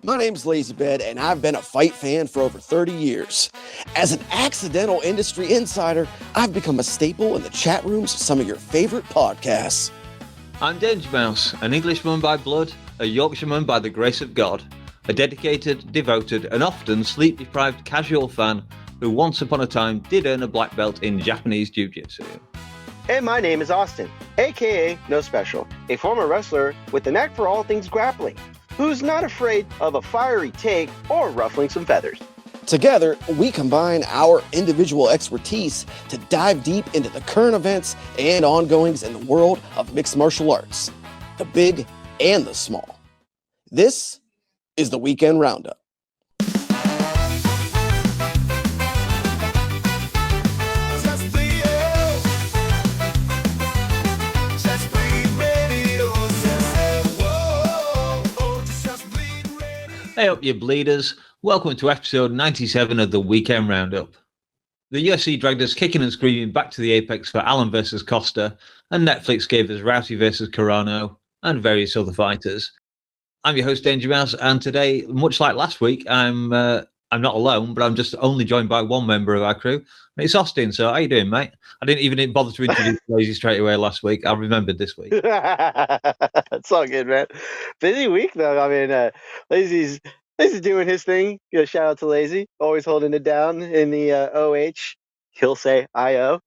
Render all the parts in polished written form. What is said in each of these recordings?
My name's Lazybed, and I've been a fight fan for over 30 years. As an accidental industry insider, I've become a staple in the chat rooms of some of your favorite podcasts. I'm Danger Mouse, an Englishman by blood, a Yorkshireman by the grace of God, a dedicated, devoted, and often sleep-deprived casual fan who once upon a time did earn a black belt in Japanese Jiu-Jitsu. And my name is Austin, aka No Special, a former wrestler with a knack for all things grappling, who's not afraid of a fiery take or ruffling some feathers. Together, we combine our individual expertise to dive deep into the current events and ongoings in the world of mixed martial arts, the big and the small. This is the Weekend Roundup. Hey up, you bleeders. Welcome to episode 97 of the Weekend Roundup. The UFC dragged us kicking and screaming back to the apex for Allen versus Costa, and Netflix gave us Rousey versus Carano, and various other fighters. I'm your host, Danger Mouse, and today, much like last week, I'm not alone, but I'm just only joined by one member of our crew, and it's Austin. So how you doing, mate? I didn't even bother to introduce Lazy straight away last week. I remembered this week. It's all good, man. Busy week, though. I mean, Lazy's doing his thing. Shout out to Lazy, always holding it down in the OH. He'll say IO.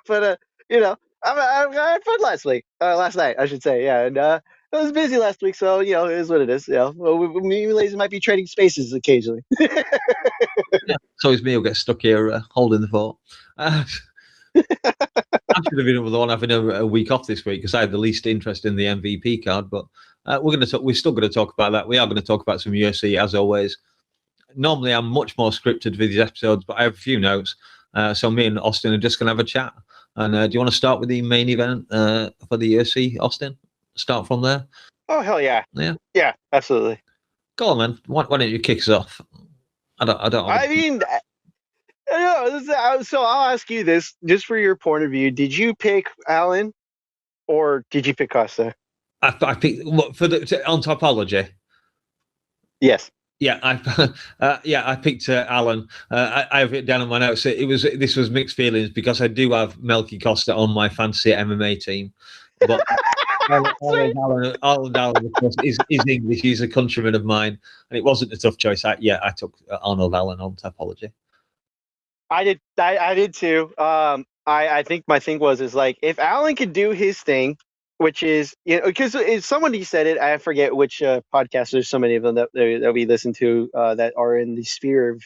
But, I had fun last night, I should say. Yeah, and I was busy last week, so, it is what it is. Well, me and Lazy might be trading spaces occasionally. Yeah, so it's me who'll get stuck here holding the fort. I should have been with the one having a week off this week because I had the least interest in the MVP card. But we're still going to talk about that. We are going to talk about some UFC as always. Normally, I'm much more scripted for these episodes, but I have a few notes. So me and Austin are just going to have a chat. And do you want to start with the main event for the UFC, Austin? Start from there. Oh hell yeah! Yeah, absolutely. Go on, man. Why don't you kick us off? I mean, so I'll ask you this, just for your point of view. Did you pick Allen, or did you pick Costa? I picked on topology. Yes. Yeah, I picked Allen. I have it down on my notes. This was mixed feelings because I do have Melquizael Costa on my fantasy MMA team, but Arnold Allen, of course, is English. He's a countryman of mine, and it wasn't a tough choice. I took Arnold Allen on topology. I did too. I think my thing is like, if Allen could do his thing, which is, because somebody said it, I forget which podcast. There's so many of them that we listen to that are in the sphere of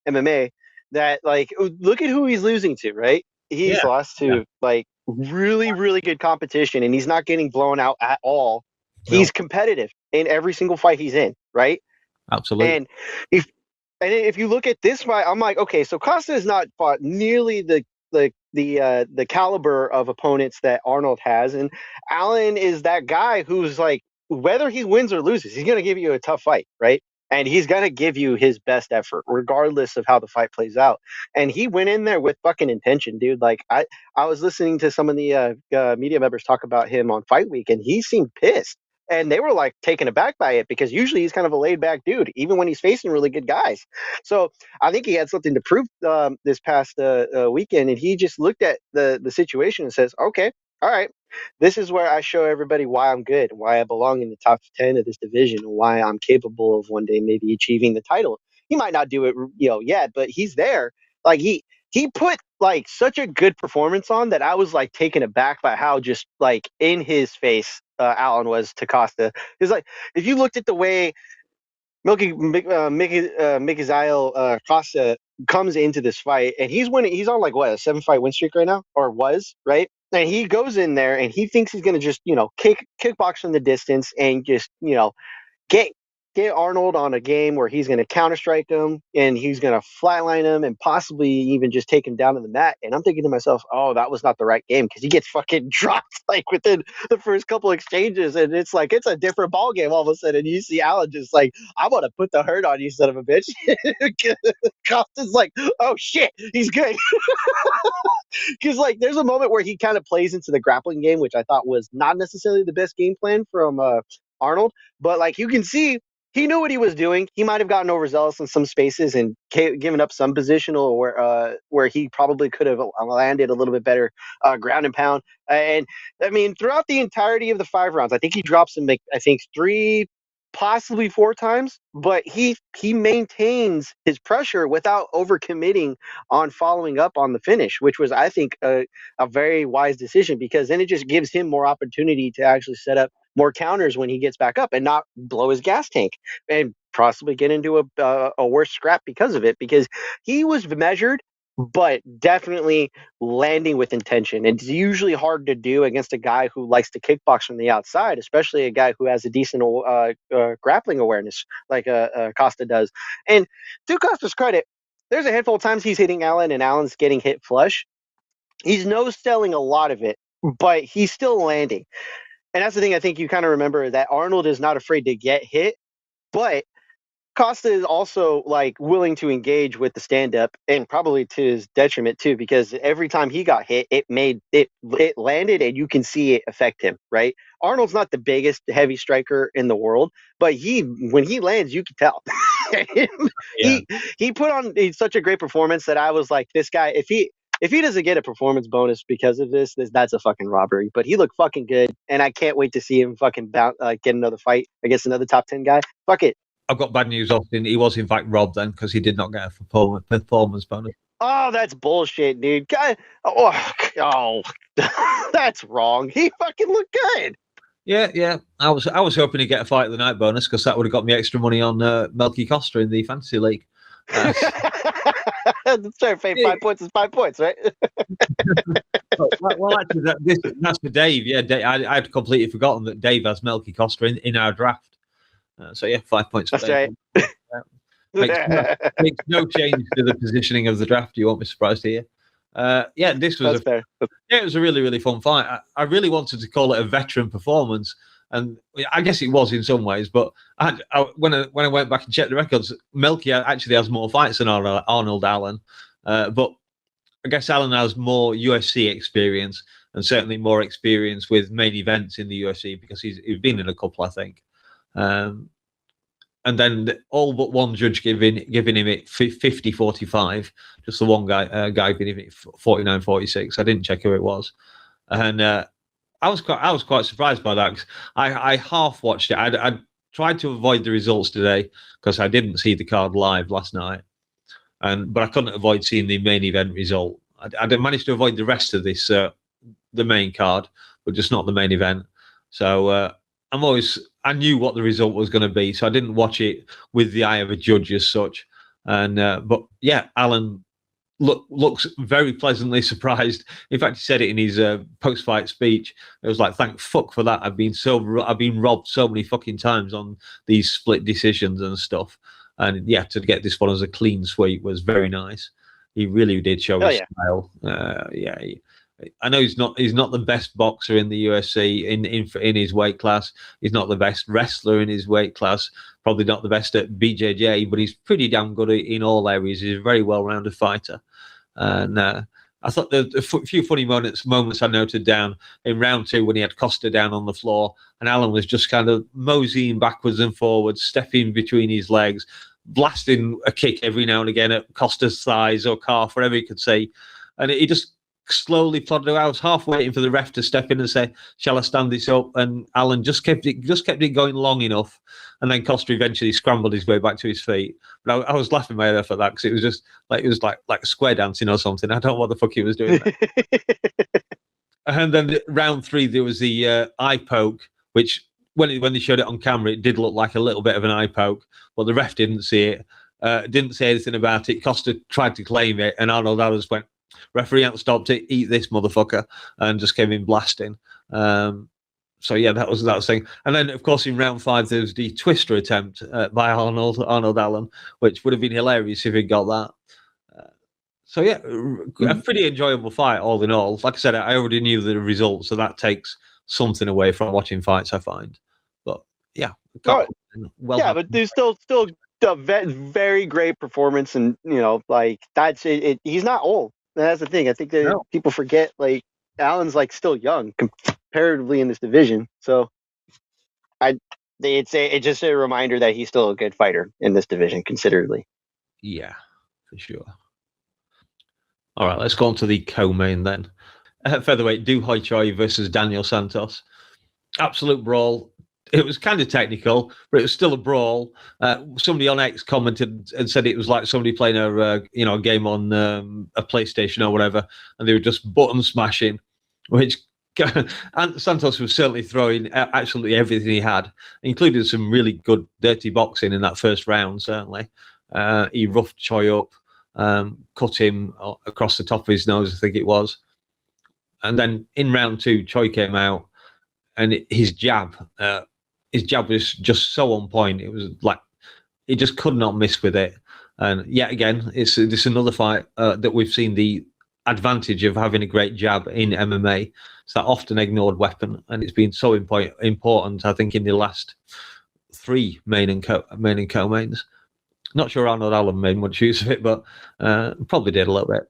MMA. That, like, look at who he's losing to, right? He's lost to like really, really good competition, and he's not getting blown out at all. He's competitive in every single fight he's in, right? Absolutely. And if you look at this fight, I'm like, okay, so Costa has not fought nearly the caliber of opponents that Arnold has, and Allen is that guy who's like, whether he wins or loses, he's going to give you a tough fight, right? And he's going to give you his best effort, regardless of how the fight plays out. And he went in there with fucking intention, dude. Like, I was listening to some of the media members talk about him on Fight Week, and he seemed pissed. And they were like taken aback by it, because usually he's kind of a laid back dude, even when he's facing really good guys. So I think he had something to prove this past weekend, and he just looked at the situation and says, okay, all right, this is where I show everybody why I'm good, why I belong in the top 10 of this division, and why I'm capable of one day maybe achieving the title. He might not do it, yet, but he's there. Like, he put like such a good performance on that I was like taken aback by how just like in his face Allen was to Costa. It's like, if you looked at the way Melquizael Costa comes into this fight, and he's winning. He's on like what, a 7-fight win streak right now, or was, right? And he goes in there and he thinks he's gonna just kickbox from the distance and just get Arnold on a game where he's going to counter-strike him and he's going to flatline him and possibly even just take him down to the mat. And I'm thinking to myself, oh, that was not the right game, because he gets fucking dropped like within the first couple exchanges, and it's like it's a different ball game all of a sudden. You see Allen just like, I want to put the hurt on you, son of a bitch. Costa's like, oh shit, he's good. Because like there's a moment where he kind of plays into the grappling game, which I thought was not necessarily the best game plan from Arnold, but like you can see he knew what he was doing. He might have gotten overzealous in some spaces and given up some positional where he probably could have landed a little bit better ground and pound. And I mean, throughout the entirety of the 5 rounds, I think he drops him, I think 3, possibly 4 times, but he maintains his pressure without overcommitting on following up on the finish, which was, I think, a very wise decision, because then it just gives him more opportunity to actually set up more counters when he gets back up and not blow his gas tank and possibly get into a worse scrap because of it, because he was measured but definitely landing with intention. It's usually hard to do against a guy who likes to kickbox from the outside, especially a guy who has a decent grappling awareness like Costa does. And to Costa's credit, there's a handful of times he's hitting Allen and Allen's getting hit flush. He's no-selling a lot of it, but he's still landing. And that's the thing I think you kind of remember, that Arnold is not afraid to get hit, but Costa is also like willing to engage with the stand up, and probably to his detriment too, because every time he got hit, it landed and you can see it affect him, right? Arnold's not the biggest heavy striker in the world, but when he lands, you can tell. Yeah. He put on such a great performance that I was like, this guy, if he doesn't get a performance bonus because of that's a fucking robbery. But he looked fucking good, and I can't wait to see him fucking get another fight against another top 10 guy. Fuck it. I've got bad news, Austin. He was in fact robbed then, because he did not get a performance bonus. Oh, that's bullshit, dude. God, oh, that's wrong. He fucking looked good. Yeah. I was hoping to get a fight of the night bonus, because that would have got me extra money on Melquizael Costa in the fantasy league. That's fair. 5 points is 5 points, right? Well, actually, that's for Dave. Yeah, I'd completely forgotten that Dave has Melquizael Costa in our draft. So yeah, 5 points. That's right. Makes no change to the positioning of the draft. You won't be surprised to hear. This was fair. It was a really, really fun fight. I really wanted to call it a veteran performance, and I guess it was in some ways. But when I went back and checked the records, Melky actually has more fights than Arnold Allen. But I guess Allen has more UFC experience, and certainly more experience with main events in the UFC, because he's been in a couple, I think. And then all but one judge giving him it 50-45. Just the one guy giving it 49-46. I didn't check who it was, and I was quite surprised by that, because I half watched it. I tried to avoid the results today because I didn't see the card live last night, but I couldn't avoid seeing the main event result. I managed to avoid the rest of this the main card, but just not the main event. So I knew what the result was going to be, so I didn't watch it with the eye of a judge as such. And but yeah, Allen looks very pleasantly surprised. In fact, he said it in his post-fight speech. It was like, "Thank fuck for that. I've been robbed so many fucking times on these split decisions and stuff." And yeah, to get this one as a clean sweep was very nice. He really did show his style. I know he's not the best boxer in the UFC in his weight class. He's not the best wrestler in his weight class. Probably not the best at BJJ, but he's pretty damn good in all areas. He's a very well-rounded fighter. And I thought a few funny moments I noted down in round 2, when he had Costa down on the floor and Allen was just kind of moseying backwards and forwards, stepping between his legs, blasting a kick every now and again at Costa's thighs or calf, whatever he could see. And he just slowly plodded away. I was half waiting for the ref to step in and say, "Shall I stand this up?" And Allen just kept it going long enough, and then Costa eventually scrambled his way back to his feet. But I was laughing my head off at that, because it was just like square dancing or something. I don't know what the fuck he was doing there. And then round 3, there was the eye poke, which when they showed it on camera, it did look like a little bit of an eye poke, but the ref didn't see it, didn't say anything about it. Costa tried to claim it, and Arnold Allen went, "Referee hasn't stopped it. Eat this, motherfucker," and just came in blasting. So yeah, that was thing. And then, of course, in round 5, there was the twister attempt by Arnold Allen, which would have been hilarious if he got that. So yeah, a pretty enjoyable fight all in all. Like I said, I already knew the results, so that takes something away from watching fights, I find. But yeah, but there's still a very great performance, and like that's it. He's not old. That's the thing. I think that people forget, like, Allen's like still young comparatively in this division. So it's just a reminder that he's still a good fighter in this division, considerably. Yeah, for sure. All right, let's go on to the co-main then. Featherweight, Du Hoi Choi versus Daniel Santos. Absolute brawl. It was kind of technical, but it was still a brawl. Somebody on X commented and said it was like somebody playing a game on a PlayStation or whatever, and they were just button smashing, which and Santos was certainly throwing absolutely everything he had, including some really good dirty boxing in that first round, certainly. He roughed Choi up, cut him across the top of his nose, I think it was. And then in round 2, Choi came out, and his jab was just so on point. It was like he just could not miss with it. And yet again, it's another fight that we've seen the advantage of having a great jab in MMA. It's that often ignored weapon, and it's been so important, I think, in the last 3 main and co-mains. Not sure Arnold Allen made much use of it, but probably did a little bit.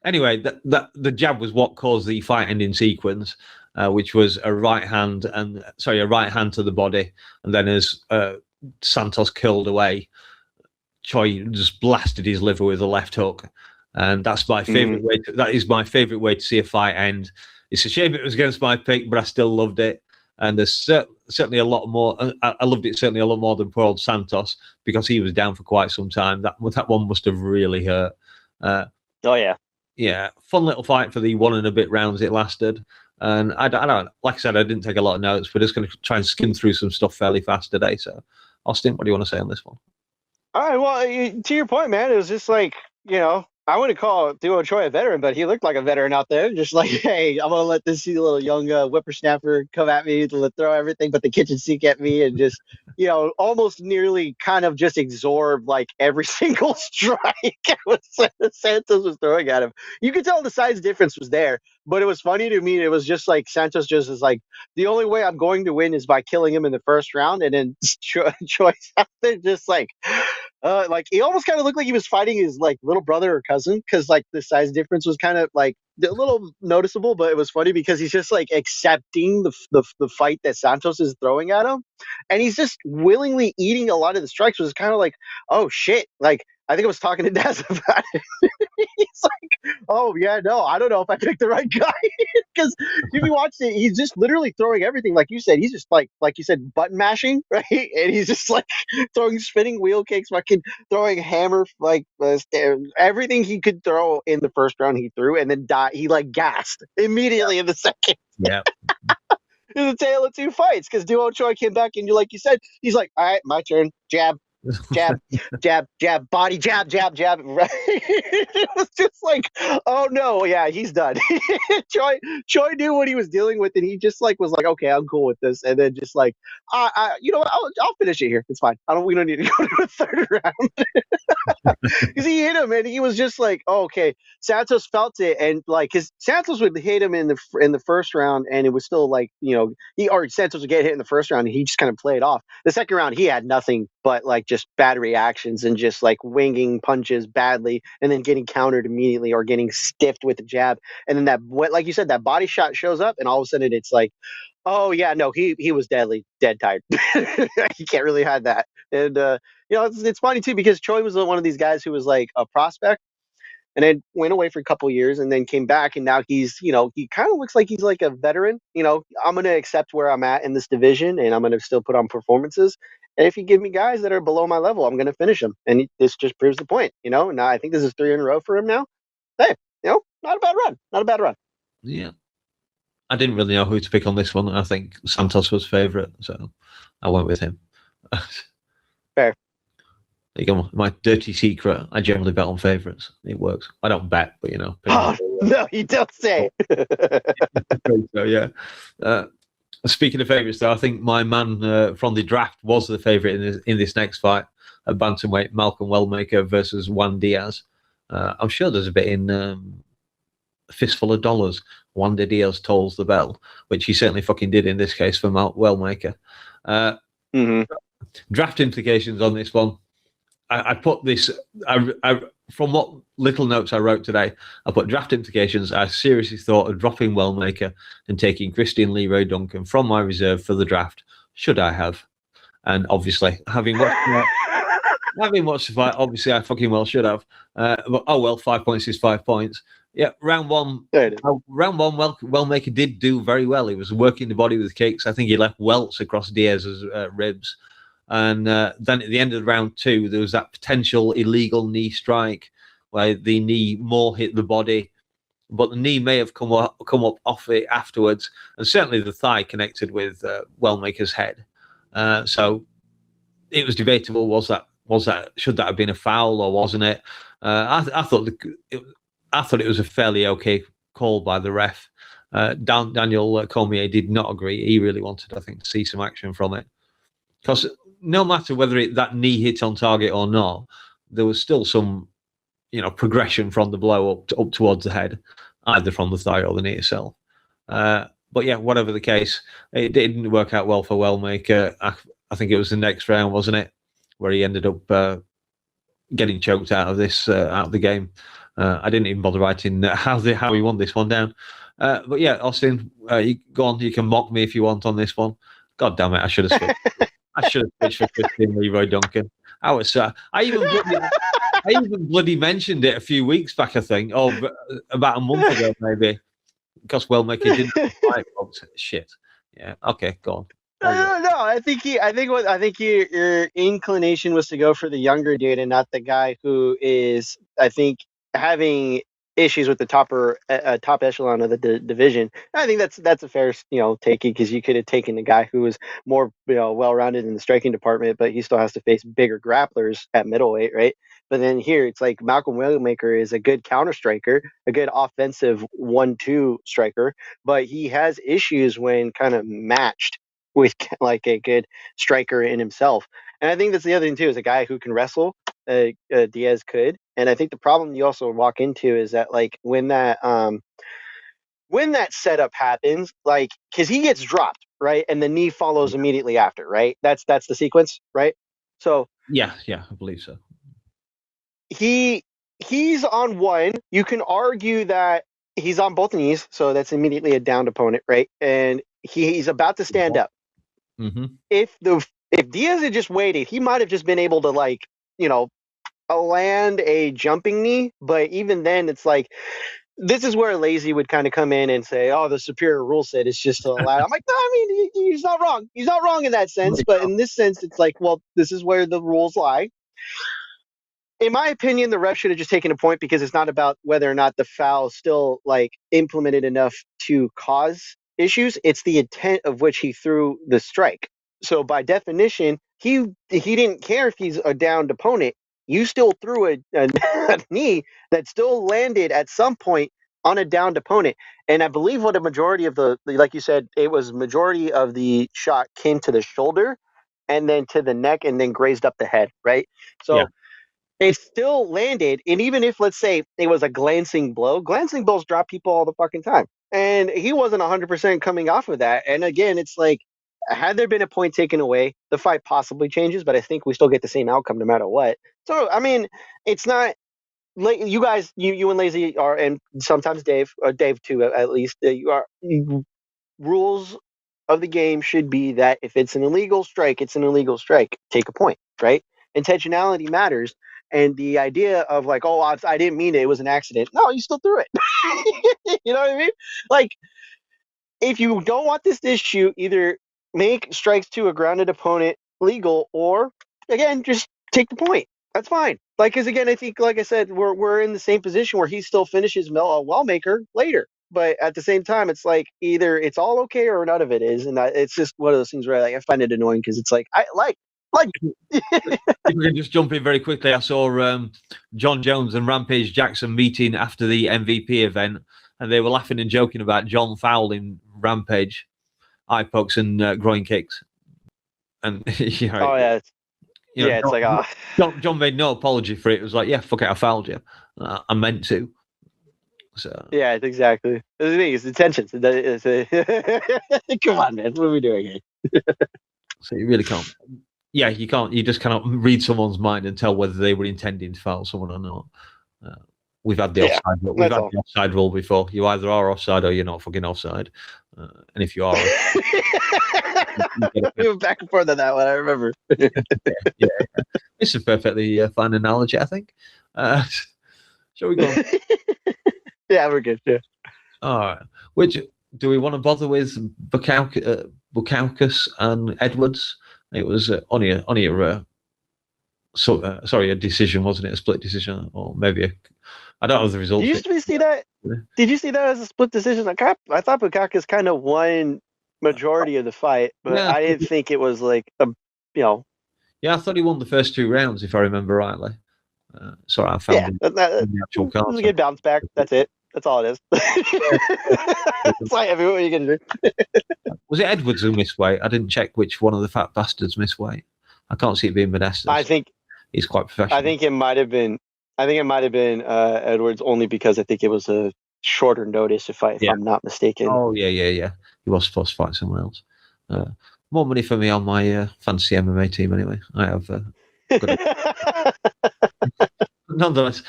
Anyway, the jab was what caused the fight-ending sequence, which was a right hand to the body, and then as Santos curled away, Choi just blasted his liver with a left hook, and that's my favorite way. That is my favorite way to see a fight end. It's a shame it was against my pick, but I still loved it. And there's certainly a lot more. I loved it certainly a lot more than poor old Santos, because he was down for quite some time. That one must have really hurt. Oh yeah. Yeah, fun little fight for the 1 and a bit rounds it lasted. And I don't, like I said, I didn't take a lot of notes. We're just going to try and skim through some stuff fairly fast today. So, Austin, what do you want to say on this one? All right, well, to your point, man, it was just like, I wouldn't call Du Hoi Choi a veteran, but he looked like a veteran out there. Just like, hey, I'm going to let this little young whippersnapper come at me, to throw everything but the kitchen sink at me, and just, almost nearly kind of just absorb like every single strike Santos was throwing at him. You could tell the size difference was there, but it was funny to me. It was just like Santos just is like, the only way I'm going to win is by killing him in the first round. And then Choi's out there just like he almost kind of looked like he was fighting his like little brother or cousin, because like the size difference was kind of like a little noticeable. But it was funny because he's just like accepting the fight that Santos is throwing at him, and he's just willingly eating a lot of the strikes. It was kind of like, oh shit, like I think I was talking to Daz about it. He's like, oh yeah, no, I don't know if I picked the right guy, because if you watch it, he's just literally throwing everything, like you said. He's just like you said, button mashing, right? And he's just like throwing spinning wheel kicks, fucking throwing hammer, like everything he could throw in the first round he threw, and then he like gassed immediately in the second. Yeah. It was a tale of 2 fights, because Du Hoi Choi came back, and like you said, he's like, all right, my turn, jab, jab, jab, jab, body, jab, jab, jab. Right? It was just like, oh no, yeah, he's done. Choi knew what he was dealing with, and he just like was like, okay, I'm cool with this, and then just like, you know what, I'll finish it here. It's fine. We don't need to go to a third round, because he hit him, and he was just like, oh, okay. Santos felt it, and like Santos would hit him in the first round, and it was still like, Santos would get hit in the first round, and he just kind of played off. The second round, he had nothing but like just bad reactions and just like winging punches badly, and then getting countered immediately or getting stiffed with the jab, and then that, like you said, that body shot shows up, and all of a sudden it's like, oh yeah, no, he was dead tired. You can't really hide that. And it's funny too, because Choi was one of these guys who was like a prospect, and then went away for a couple of years, and then came back, and now he's, he kind of looks like he's like a veteran. I'm going to accept where I'm at in this division, and I'm going to still put on performances. And if you give me guys that are below my level, I'm going to finish them. And this just proves the point. Now I think this is 3 in a row for him now. Hey, not a bad run. Not a bad run. Yeah. I didn't really know who to pick on this one. I think Santos was favourite, so I went with him. Fair. There you go. My dirty secret, I generally bet on favourites. It works. I don't bet, but Oh, no, you don't say. So, yeah. Speaking of favourites, though, I think my man from the draft was the favourite in this next fight, at bantamweight, Malcolm Wellmaker versus Juan Diaz. I'm sure there's a bit in A Fistful of Dollars. Juan Diaz tolls the bell, which he certainly fucking did in this case for Wellmaker. Draft implications on this one. I put this, from what little notes I wrote today, I put draft implications. I seriously thought of dropping Wellmaker and taking Christian Leroy Duncan from my reserve for the draft. Should I have? And obviously, having watched the fight, obviously I fucking well should have. But oh well, 5 points is 5 points. Yeah, round one. Wellmaker did do very well. He was working the body with kicks. I think he left welts across Diaz's ribs. And then at the end of round 2, there was that potential illegal knee strike where the knee more hit the body, but the knee may have come up off it afterwards, and certainly the thigh connected with Wellmaker's head. So it was debatable. Was that should that have been a foul or wasn't it? I thought it was a fairly okay call by the ref. Daniel Cormier did not agree. He really wanted, I think, to see some action from it, because no matter whether that knee hit on target or not, there was still some, progression from the blow up towards the head, either from the thigh or the knee itself. But yeah, whatever the case, it didn't work out well for Wellmaker. I think it was the next round, wasn't it, where he ended up getting choked out of the game. I didn't even bother writing how he won this one down. But yeah, Austin, you go on. You can mock me if you want on this one. God damn it, I should have switched. I should have switched for Christian Leroy Duncan. I was. I even bloody mentioned it a few weeks back, I think, or about a month ago, maybe, because Wellmaker didn't fight. Shit. Yeah. Okay. Go on. No. I think your inclination was to go for the younger dude and not the guy who is, I think, having issues with the top echelon of the division. I think that's a fair take, because you could have taken the guy who was more well-rounded in the striking department, but he still has to face bigger grapplers at middleweight, right? But then here it's like Malcolm Wellmaker is a good counter striker, a good offensive 1-2 striker, but he has issues when kind of matched with like a good striker in himself. And I think that's the other thing too, is a guy who can wrestle. Diaz could, and I think the problem you also walk into is that like when that setup happens, like, because he gets dropped, right, and the knee follows immediately after, right? That's the sequence, right? So yeah, I believe so. He's on one. You can argue that he's on both knees, so that's immediately a downed opponent, right? And he's about to stand up. Mm-hmm. If Diaz had just waited, he might have just been able to land a jumping knee. But even then, it's like, this is where Lazy would kind of come in and say, "Oh, the superior rule set is just to allow." I'm like, no, I mean, he's not wrong. He's not wrong in that sense. But in this sense, it's like, well, this is where the rules lie. In my opinion, the ref should have just taken a point, because it's not about whether or not the foul is still implemented enough to cause issues. It's the intent of which he threw the strike. So by definition, he didn't care if he's a downed opponent. You still threw a knee that still landed at some point on a downed opponent. And I believe what a majority of like you said, it was majority of the shot came to the shoulder and then to the neck and then grazed up the head, right? So yeah. It still landed, and even if, let's say, it was a glancing blows drop people all the fucking time. And he wasn't 100% coming off of that. And again, it's like, had there been a point taken away, the fight possibly changes, but I think we still get the same outcome no matter what. So, I mean, it's not you guys, you and Lazy are, and sometimes Dave too, at least, rules of the game should be that if it's an illegal strike, it's an illegal strike. Take a point, right? Intentionality matters. And the idea of like, oh, I didn't mean it was an accident. No, you still threw it. You know what I mean? Like, if you don't want this issue, either make strikes to a grounded opponent legal, or again, just take the point. That's fine. Like, because again, I think, like I said, we're in the same position where he still finishes Wellmaker later. But at the same time, it's like either it's all okay or none of it is, and it's just one of those things where I find it annoying, because it's like If we can just jump in very quickly, I saw John Jones and Rampage Jackson meeting after the MVP event, and they were laughing and joking about John fouling Rampage, eye pokes and groin kicks. And it's like John made no apology for it. It was like, yeah, fuck it, I fouled you. I meant to. So yeah, exactly. The thing is, the tensions. Come on, man, what are we doing here? So you really can't. Yeah, you can't. You just cannot read someone's mind and tell whether they were intending to foul someone or not. We've had the offside. We've had the offside rule before. You either are offside or you're not fucking offside. And if you are, We went back and forth on that one. I remember. yeah. It's a perfectly fine analogy, I think. Shall we go? Yeah, we're good. Yeah. All right. Which do we want to bother with? Bukowskis and Edwards. It was only a a decision, wasn't it? A split decision, or maybe I don't know the results. Did you see that? Did you see that as a split decision? I thought Bukowskis kind of won majority of the fight, but Yeah. I didn't think it was like Yeah, I thought he won the first 2 rounds, if I remember rightly. Sorry, I found the actual card. It was a good bounce back. That's it. That's all it is. It's like everyone you can do. Was it Edwards who missed weight? I didn't check which one of the fat bastards missed weight. I can't see it being Modestus. I think he's quite professional. I think it might have been Edwards, only because I think it was a shorter notice, if I'm not mistaken. Oh yeah. He was supposed to fight someone else. More money for me on my fantasy MMA team anyway. I have. Nonetheless,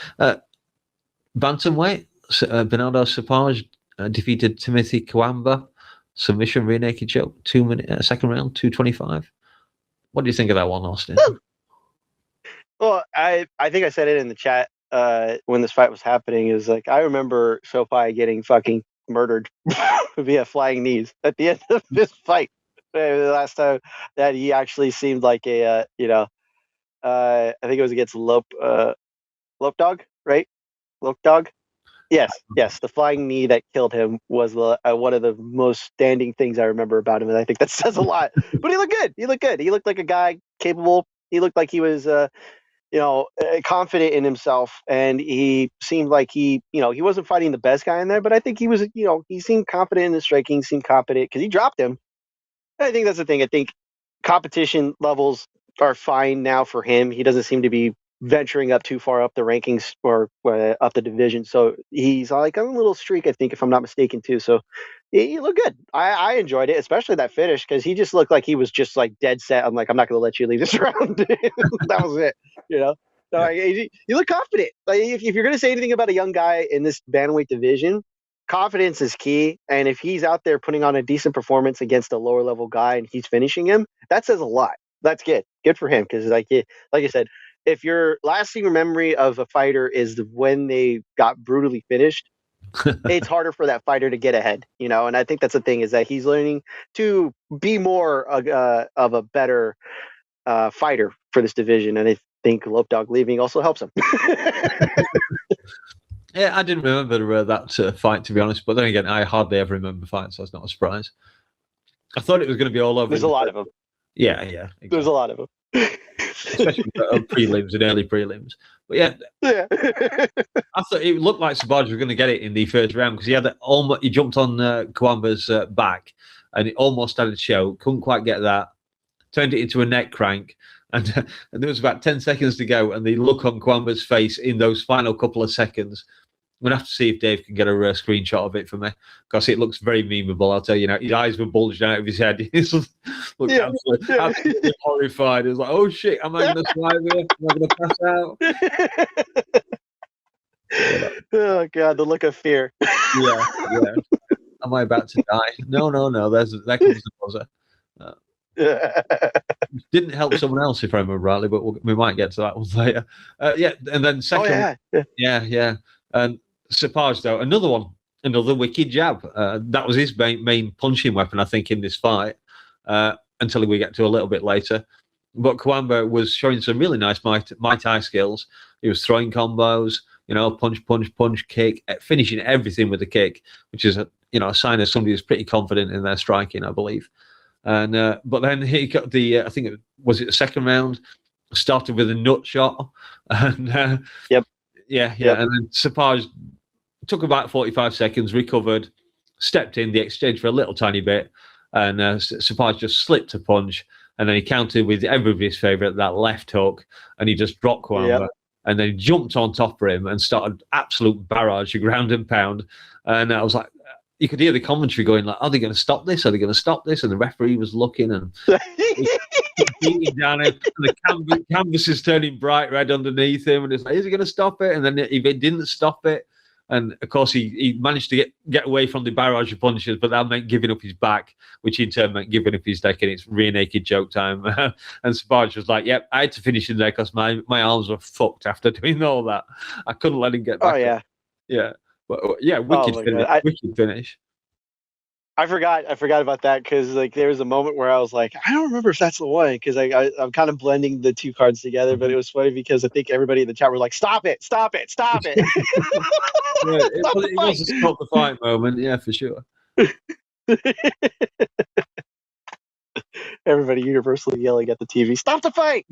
bantamweight. Bernardo Sapage defeated Timothy Kawamba. Submission rear naked choke. 2 minute second round. 2:25. What do you think of that one, Austin? Well, I think I said it in the chat when this fight was happening. Is like I remember Sopai getting fucking murdered via flying knees at the end of this fight. The last time that he actually seemed like a I think it was against Lope Dog, right? Lope Dog. Yes. The flying knee that killed him was one of the most standing things I remember about him, and I think that says a lot. But he looked good. He looked like a guy capable. He looked like he was, confident in himself, and he seemed like he wasn't fighting the best guy in there, but I think he was, he seemed confident in his striking, seemed competent because he dropped him. And I think that's the thing. I think competition levels are fine now for him. He doesn't seem to be venturing up too far up the rankings or up the division. So he's like on a little streak, I think, if I'm not mistaken, too. So he looked good. I enjoyed it, especially that finish, because he just looked like he was just like dead set. I'm like, I'm not going to let you leave this round. That was it, So you look confident. Like if you're going to say anything about a young guy in this bantamweight division, confidence is key. And if he's out there putting on a decent performance against a lower level guy and he's finishing him, that says a lot. That's good. Good for him, because like I said, if your lasting memory of a fighter is when they got brutally finished, it's harder for that fighter to get ahead, And I think that's the thing, is that he's learning to be more of a better fighter for this division, and I think Lope Dog leaving also helps him. Yeah, I didn't remember that fight, to be honest. But then again, I hardly ever remember fights, so it's not a surprise. I thought it was going to be all over. There's a lot of them. Yeah, exactly. There's a lot of them. Especially prelims and early prelims. But yeah. I thought it looked like Sabaj was going to get it in the first round, because he jumped on Kawamba's back and it almost had a show. Couldn't quite get that. Turned it into a neck crank. And there was about 10 seconds to go, and the look on Kawamba's face in those final couple of seconds. I'm going to have to see if Dave can get a screenshot of it for me, because it looks very memeable. I'll tell you now. His eyes were bulging out of his head. He looked absolutely horrified. It was like, oh shit, am I going to survive here? Am I going to pass out? Oh god, the look of fear. Yeah. Am I about to die? No. There comes the buzzer. Didn't help someone else, if I remember rightly, but we might get to that one later. And then second, yeah. And Sapage, though, another wicked jab. That was his main punching weapon, I think, in this fight, until we get to a little bit later. But Kawamba was showing some really nice Muay Thai skills. He was throwing combos, punch, kick, finishing everything with a kick, which is a sign of somebody who's pretty confident in their striking, I believe. And but then he got I think was it the second round, started with a nut shot, and Yep. And then Sapage took about 45 seconds, recovered, stepped in the exchange for a little tiny bit, and Sapage just slipped a punch, and then he countered with everybody's favorite, that left hook, and he just dropped Kawamba, and then he jumped on top of him and started absolute barrage, ground and pound, and I was like, you could hear the commentary going like, are they going to stop this? Are they going to stop this? And the referee was looking and beating down him. And the canvas is turning bright red underneath him. And it's like, is he going to stop it? And then if he didn't stop it, And of course, he managed to get away from the barrage of punches, but that meant giving up his back, which in turn meant giving up his neck, and it's rear naked choke time. And Savage was like, "Yep, I had to finish in there because my arms were fucked after doing all that. I couldn't let him get back." Oh yeah, yeah, but yeah, wicked finish. Wicked finish. I forgot about that because like there was a moment where I was like, I don't remember if that's the one because I'm kind of blending the two cards together, but it was funny because I think everybody in the chat were like, stop it. Yeah, it was a stop the fight moment, yeah, for sure. Everybody universally yelling at the TV, stop the fight.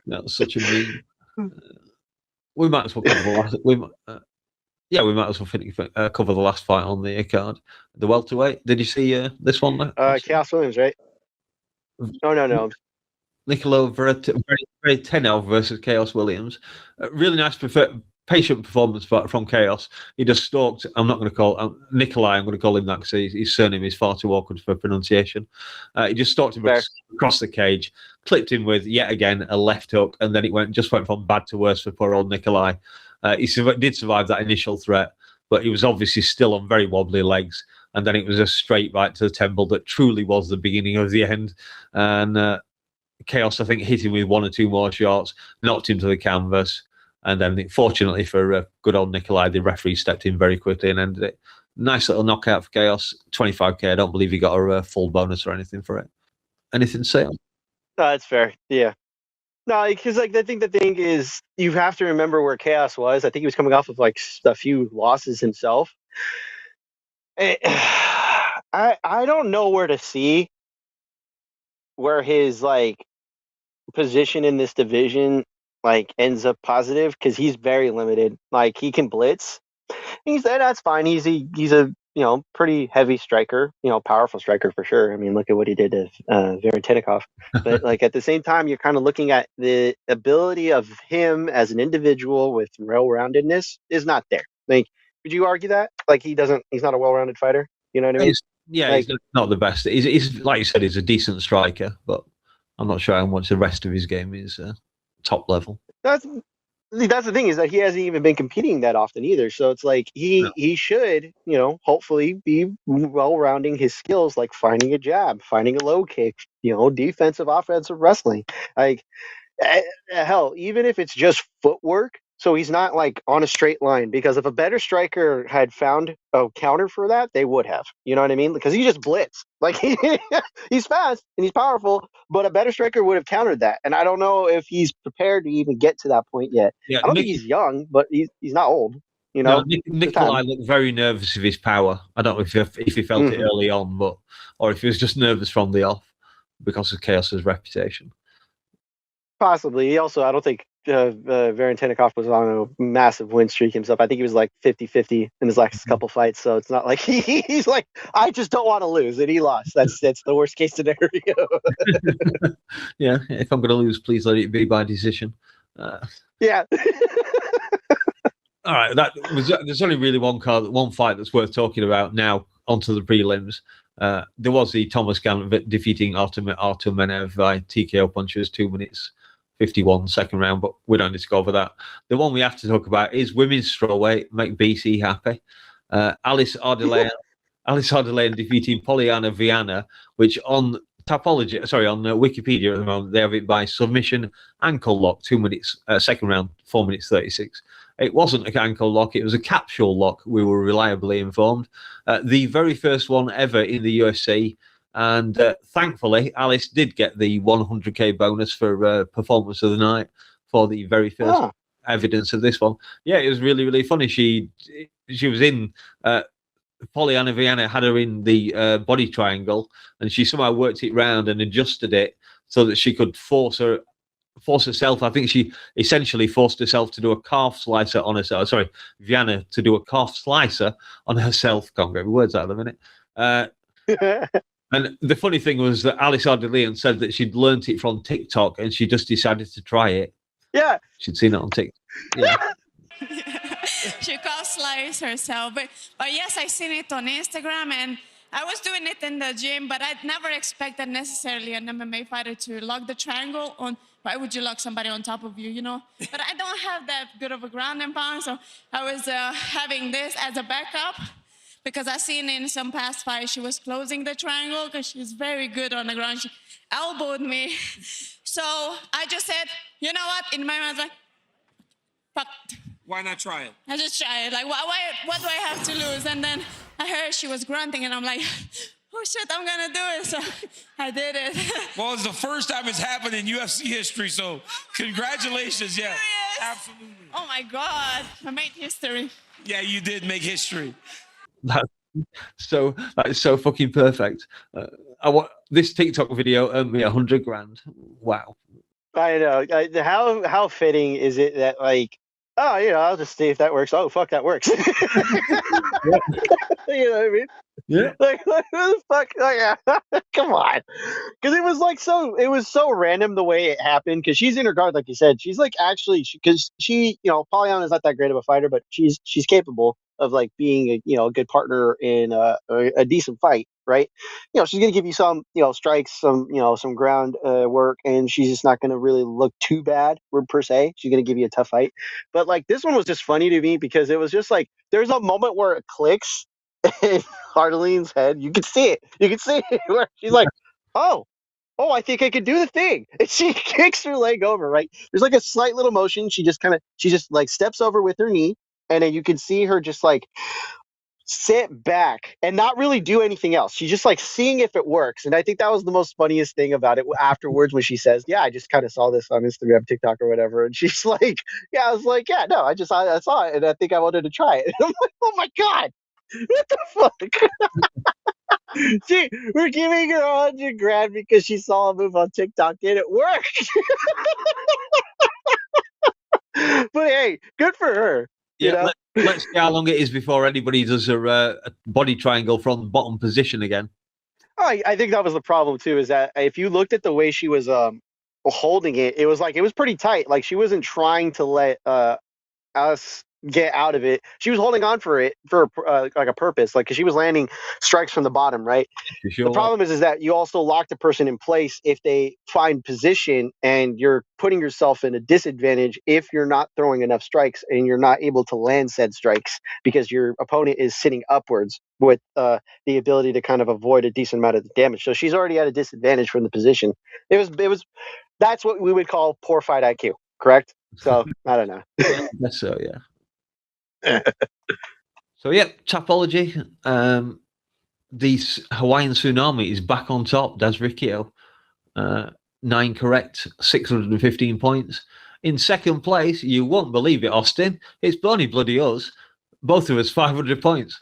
That was such a meme. We might as well cover the last. We might as well cover the last fight on the card. The welterweight. Did you see this one? Chaos Williams, right? Oh no. Nicolo Vertenov versus Chaos Williams. Really nice, patient performance from Chaos. He just stalked. I'm not going to call Nikolai. I'm going to call him that because his surname is far too awkward for pronunciation. He just stalked him across the cage, clipped him with yet again a left hook, and then it went from bad to worse for poor old Nikolai. He did survive that initial threat, but he was obviously still on very wobbly legs. And then it was a straight right to the temple that truly was the beginning of the end. And Chaos, I think, hit him with one or two more shots, knocked him to the canvas. And then, fortunately for good old Nikolai, the referee stepped in very quickly and ended it. Nice little knockout for Chaos, 25k. I don't believe he got a full bonus or anything for it. Anything to say on? No, that's fair. Yeah. No, because like I think the thing is you have to remember where Chaos was. I think he was coming off of like a few losses himself. I don't know where to see where his like position in this division like ends up positive because he's very limited. Like he can blitz. That's fine. He's a pretty heavy striker, powerful striker for sure. I mean, look at what he did to Valentinnikov. But like at the same time, you're kind of looking at the ability of him as an individual with well-roundedness is not there. Like, would you argue that? Like he's not a well-rounded fighter. You know what I mean? He's not the best. He's like you said, he's a decent striker, but I'm not sure how much the rest of his game is top level. That's the thing is that he hasn't even been competing that often either. So it's like he should, hopefully be well-rounding his skills, like finding a jab, finding a low kick, defensive, offensive wrestling. Like hell, even if it's just footwork, so he's not like on a straight line. Because if a better striker had found a counter for that, they would have. You know what I mean? Because he just blitz. Like he's fast and he's powerful, but a better striker would have countered that. And I don't know if he's prepared to even get to that point yet. Yeah, I don't think he's young, but he's not old. Nikolai looked very nervous of his power. I don't know if he felt it early on, or if he was just nervous from the off because of Chaos's reputation. Possibly. I don't think Valentinnikov was on a massive win streak himself. I think he was like 50-50 in his last couple fights. So it's not like he's like, I just don't want to lose, and he lost. That's the worst case scenario. Yeah, if I'm going to lose, please let it be by decision. Yeah. All right, there's only really one fight that's worth talking about now. Onto the prelims. There was the Thomas Gant defeating Artur Menev by TKO punches, 2 minutes 51 second round, but we don't need to go over that. The one we have to talk about is women's strawweight. Make BC happy. Alice Ardelain defeating Polyana Viana, which on Wikipedia at the moment they have it by submission ankle lock, 2 minutes second round, 4 minutes 36. It wasn't an ankle lock, it was a capsule lock, we were reliably informed. The very first one ever in the UFC. And thankfully, Alice did get the 100k bonus for performance of the night for the very first evidence of this one. Yeah, it was really, really funny. She was in... Polyana Viana had her in the body triangle, and she somehow worked it round and adjusted it so that she could force herself. I think she essentially forced herself to do a calf slicer on herself. Sorry, Viana to do a calf slicer on herself. Can't get my words out of a minute. And the funny thing was that Alice Ardelain said that she'd learnt it from TikTok, and she just decided to try it. Yeah, she'd seen it on TikTok. Yeah. She calf sliced herself, but yes, I seen it on Instagram, and I was doing it in the gym, but I'd never expected necessarily an MMA fighter to lock the triangle on. Why would you lock somebody on top of you, you know? But I don't have that good of a ground and pound, so I was having this as a backup because I seen in some past fights she was closing the triangle because she's very good on the ground. She elbowed me. So I just said, you know what? In my mind, I was like, fuck. Why not try it? I just try it. Like, what do I have to lose? And then I heard she was grunting, and I'm like, oh shit, I'm gonna do it. So I did it. Well, it's the first time it's happened in UFC history, so congratulations. Yeah, Serious? absolutely. Oh my God, I made history. Yeah, you did make history. That is so fucking perfect. I want this TikTok video earned me $100,000. Wow. I know. How fitting is it that, like, oh, I'll just see if that works. Oh, fuck, that works. You know what I mean? Yeah. Like, who the fuck? Like, come on. Because it was so random the way it happened. Because she's in her guard, like you said. She's like actually, because she, Pollyanna's not that great of a fighter, but she's capable of like being a good partner in a decent fight, right? She's gonna give you some strikes, some ground work, and she's just not gonna really look too bad per se. She's gonna give you a tough fight. But like this one was just funny to me because it was just like there's a moment where it clicks in Harleen's head. You can see it. You can see it where she's like, oh, I think I could do the thing. And she kicks her leg over, right? There's like a slight little motion. She just like steps over with her knee. And then you can see her just like sit back and not really do anything else. She's just like seeing if it works. And I think that was the most funniest thing about it afterwards when she says, yeah, I just kind of saw this on Instagram, TikTok or whatever. And she's like, yeah, I was like, yeah, no, I saw it. And I think I wanted to try it. And I'm like, oh my God, what the fuck? See, we're giving her $100,000 because she saw a move on TikTok and it worked. But hey, good for her. Yeah, let's see how long it is before anybody does a body triangle from bottom position again. I think that was the problem too. Is that if you looked at the way she was holding it, it was pretty tight. Like she wasn't trying to let us get out of it. She was holding on for it for like a purpose, like because she was landing strikes from the bottom, right? Sure. The problem is that you also lock the person in place if they find position, and you're putting yourself in a disadvantage if you're not throwing enough strikes and you're not able to land said strikes because your opponent is sitting upwards with the ability to kind of avoid a decent amount of the damage. So she's already at a disadvantage from the position. It was that's what we would call poor fight IQ, correct? So I don't know. Yeah, I guess so, yeah. So yeah, Tapology. The Hawaiian Tsunami is back on top. Daz Riccio, 9 correct, 615 points. In second place, you won't believe it, Austin. It's Bonnie Bloody us. Both of us 500 points.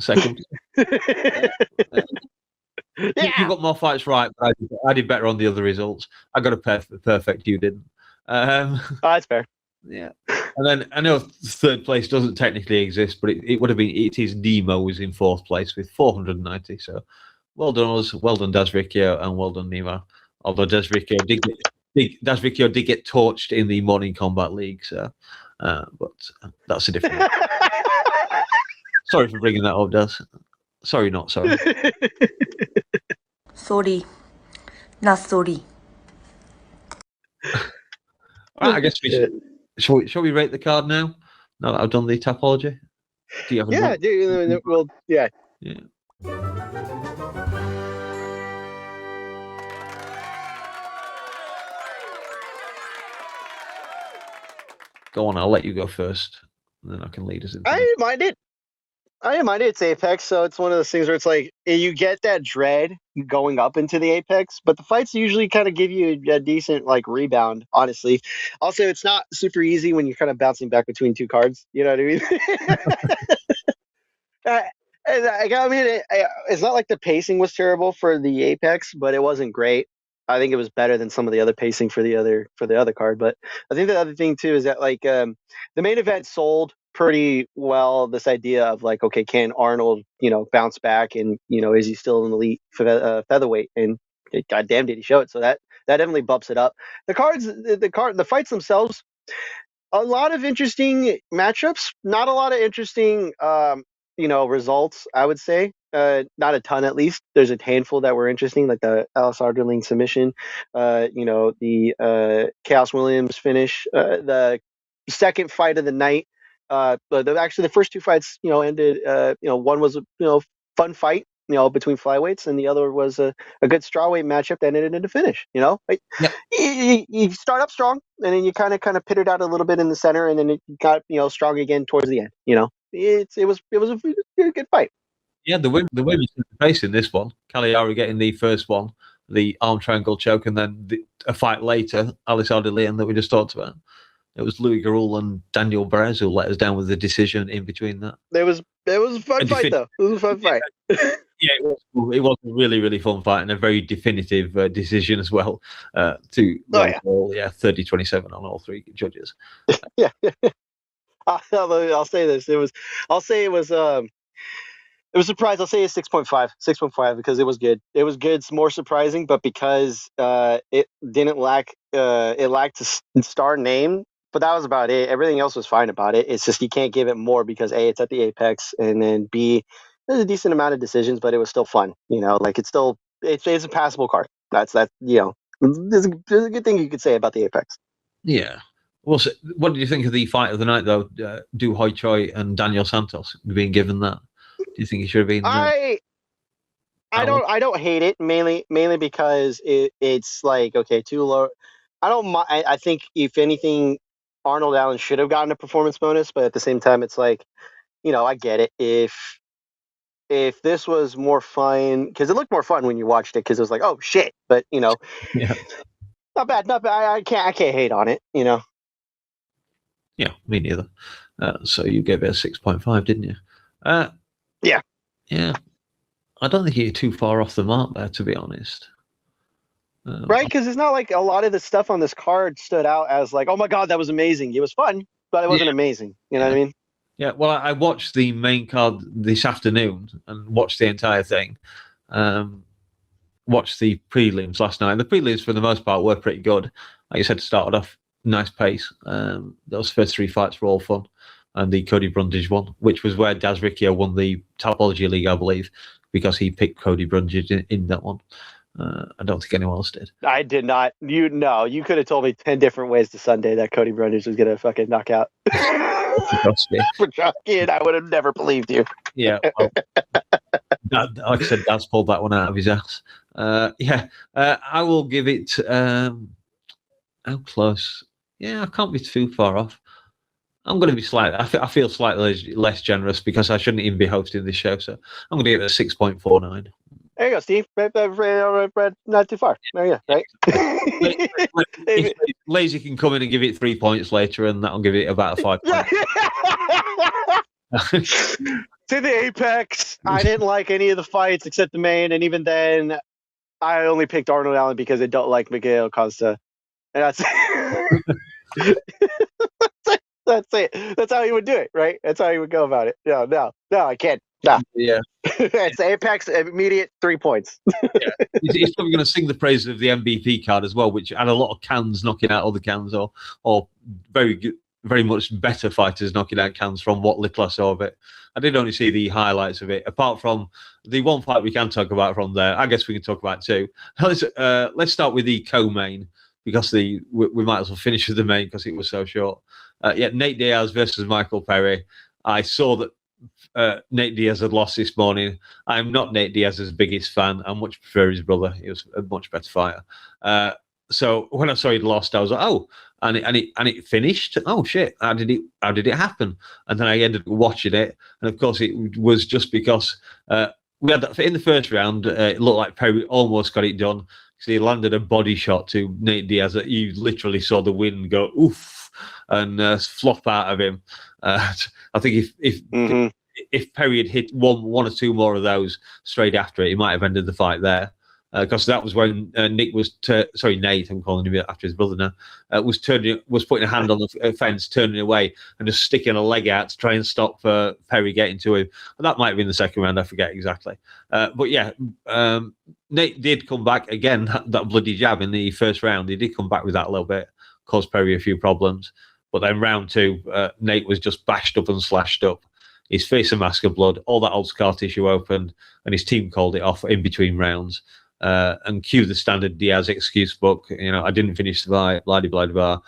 Second. You got more fights right, but I did better on the other results. I got a perfect. You didn't. That's fair. Yeah, and then I know third place doesn't technically exist, but it would have been. It is Nemo is in fourth place with 490. So, well done us, well done Daz Riccio, and well done Nemo. Although Daz Riccio did get torched in the Morning Combat League, so but that's a different. Sorry for bringing that up, Daz. Sorry, not sorry. Sorry, not sorry. All right, I guess we should. Shall we rate the card now? Now that I've done the Tapology? Do you have a well, yeah. Yeah. Go on, I'll let you go first, and then I can lead us into I didn't mind it. It's Apex, so it's one of those things where it's like you get that dread going up into the Apex, but the fights usually kind of give you a decent like rebound, honestly. Also, it's not super easy when you're kind of bouncing back between two cards. You know what I mean? It's not like the pacing was terrible for the Apex, but it wasn't great. I think it was better than some of the other pacing for the other card. But I think the other thing too is that like the main event sold pretty well this idea of like, okay, can Arnold bounce back, and is he still an elite featherweight? And goddamn did he show it. So that definitely bumps it up. The fights themselves, a lot of interesting matchups, not a lot of interesting results, I would say. not a ton at least. There's a handful that were interesting, like the Alice Arderling submission, the Chaos Williams finish, the second fight of the night. Actually, the first two fights, ended. One was a fun fight, between flyweights, and the other was a good strawweight matchup that ended in a finish. Like, Yeah. you start up strong, and then you kind of pitted out a little bit in the center, and then it got strong again towards the end. It was a good fight. Yeah, the women face in this one. Cagliari getting the first one, the arm triangle choke, and then a fight later, Alice Ardelean that we just talked about. It was Louis Garul and Daniel Perez who let us down with the decision in between that. It was a fun fight, though. It was a fun fight. Yeah, it was a really, really fun fight and a very definitive decision as well. 30-27 on all three judges. Yeah. I'll say this. It was surprised. I'll say it's 6.5 because it was good. It was good. It's more surprising, but because it didn't lack, it lacked a star name, but that was about it. Everything else was fine about it. It's just you can't give it more because A, it's at the Apex, and then B, there's a decent amount of decisions, but it was still fun. Like it's a passable card. There's a good thing you could say about the Apex. Yeah. Well, so what did you think of the fight of the night, though? Du Hoi Choi and Daniel Santos being given that. Do you think he should have been? I don't hate it mainly because it's like, okay, too low. I think if anything, Arnold Allen should have gotten a performance bonus, but at the same time, it's like, I get it. If this was more fun, because it looked more fun when you watched it, because it was like, oh shit, but Yeah. not bad. I can't hate on it. Yeah, me neither. So you gave it a 6.5, didn't you? Yeah. Yeah. I don't think you're too far off the mark there, to be honest. Right, because it's not like a lot of the stuff on this card stood out as like, oh my god, that was amazing. It was fun, but it wasn't amazing. You know what I mean? Yeah. Well, I watched the main card this afternoon and watched the entire thing. Watched the prelims last night. The prelims, for the most part, were pretty good. Like you said, started off nice pace. Those first three fights were all fun. And the Cody Brundage one, which was where Daz Riccio won the Tapology League, I believe, because he picked Cody Brundage in that one. I don't think anyone else did. I did not. You could have told me 10 different ways to Sunday that Cody Brundage was going to fucking knock out. For Jockey, and I would have never believed you. Yeah. Well, like I said, Daz pulled that one out of his ass. I will give it... how close? Yeah, I can't be too far off. I'm going to be slightly... I feel slightly less generous because I shouldn't even be hosting this show, so I'm going to give it a 6.49. There you go, Steve. Not too far. There you go, right? Lazy can come in and give it 3 points later, and that'll give it about a 5 point. To the Apex. I didn't like any of the fights except the main, and even then, I only picked Arnold Allen because I don't like Melquizael Costa. And that's that's it. That's how he would do it, right? That's how he would go about it. No, I can't. No. Yeah. It's Apex, immediate 3 points. Yeah. He's probably going to sing the praises of the MVP card as well, which had a lot of cans knocking out other cans, or very good, very much better fighters knocking out cans from what little I saw of it. I did only see the highlights of it. Apart from the one fight we can talk about from there, I guess we can talk about two. Let's start with the co-main, because we might as well finish with the main because it was so short. Nate Diaz versus Michael Perry. I saw that Nate Diaz had lost this morning. I'm not Nate Diaz's biggest fan. I much prefer his brother. He was a much better fighter. So when I saw he'd lost, I was like, oh, and it finished. Oh shit! How did it happen? And then I ended up watching it, and of course it was just because we had that in the first round. It looked like Perry almost got it done because he landed a body shot to Nate Diaz that you literally saw the wind go oof and flop out of him. I think if Perry had hit one or two more of those straight after it, he might have ended the fight there. Because that was when Nate, I'm calling him after his brother now, was putting a hand on the fence, turning away, and just sticking a leg out to try and stop Perry getting to him. And that might have been the second round, I forget exactly. Nate did come back again, that bloody jab in the first round. He did come back with that a little bit, caused Perry a few problems. But then round two, Nate was just bashed up and slashed up. his face a mask of blood, all that old scar tissue opened, and his team called it off in between rounds. And cue the standard Diaz excuse book. I didn't finish the fight, blah, blah, blah.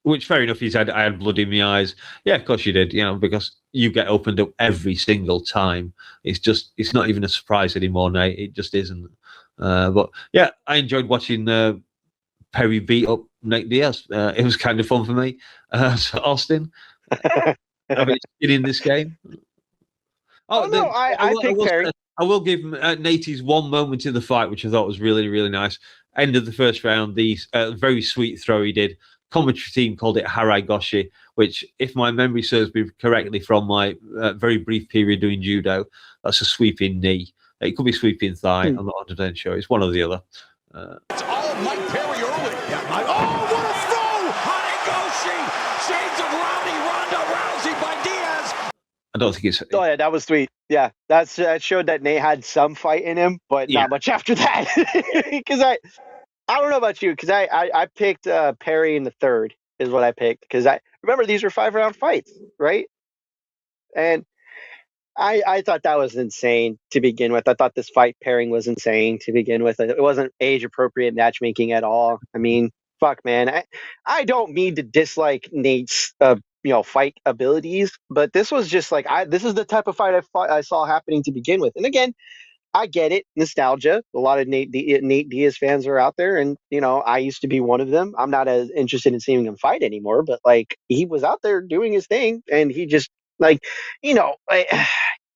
Which, fair enough, he said, I had blood in my eyes. Yeah, of course you did, because you get opened up every single time. It's not even a surprise anymore, Nate. It just isn't. But yeah, I enjoyed watching Perry beat up Nate Diaz. It was kind of fun for me. So Austin, have you seen in this game? No, I picked Perry. I will give Nate's one moment in the fight, which I thought was really, really nice. End of the first round, the very sweet throw he did. Commentary team called it Harai Goshi, which, if my memory serves me correctly from my very brief period doing judo, that's a sweeping knee. It could be sweeping thigh. I'm not 100% sure. It's one or the other. It's all Mike Perry early. Oh, what a throw! Harai Goshi! Shades of Ronda Rousey by Diaz. I don't think it's... Oh, yeah, that was sweet. Yeah, that showed that Nate had some fight in him, but not much after that. Because I don't know about you, because I picked Perry in the third is what I picked. Because I remember these were 5-round fights, right? And I thought that was insane to begin with. I thought this fight pairing was insane to begin with. It wasn't age appropriate matchmaking at all. I mean, fuck, man. I don't mean to dislike Nate's fight abilities, but this was just like this is the type of fight I saw happening to begin with. And again, I get it, nostalgia. A lot of Nate Diaz fans are out there, and I used to be one of them. I'm not as interested in seeing him fight anymore, but like he was out there doing his thing, and he just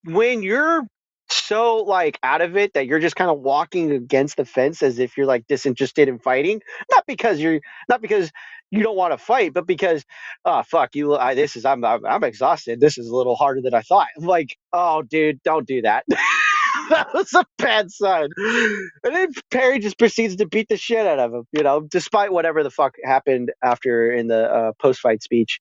when you're so like out of it that you're just kind of walking against the fence as if you're like disinterested in fighting, not because you don't want to fight, but because fuck you, I'm exhausted. This is a little harder than I thought. I'm like, oh dude, don't do that. That was a bad sign. And then Perry just proceeds to beat the shit out of him, despite whatever the fuck happened after in the post-fight speech.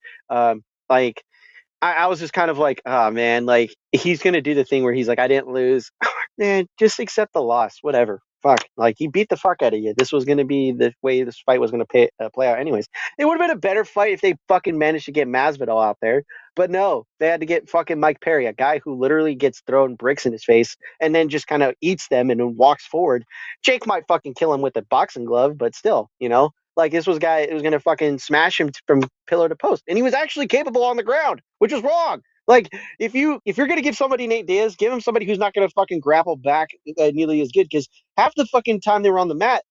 I was just kind of like, oh man, like he's gonna do the thing where he's like, I didn't lose. Man, just accept the loss, whatever. Fuck, like he beat the fuck out of you. This was gonna be the way this fight was gonna play out, anyways. It would have been a better fight if they fucking managed to get Masvidal out there, but no, they had to get fucking Mike Perry, a guy who literally gets thrown bricks in his face and then just kind of eats them and then walks forward. Jake might fucking kill him with a boxing glove, but still, like this was a guy who was gonna fucking smash him from pillar to post, and he was actually capable on the ground, which is wrong. Like if you're gonna give somebody Nate Diaz, give him somebody who's not gonna fucking grapple back nearly as good. Because half the fucking time they were on the mat,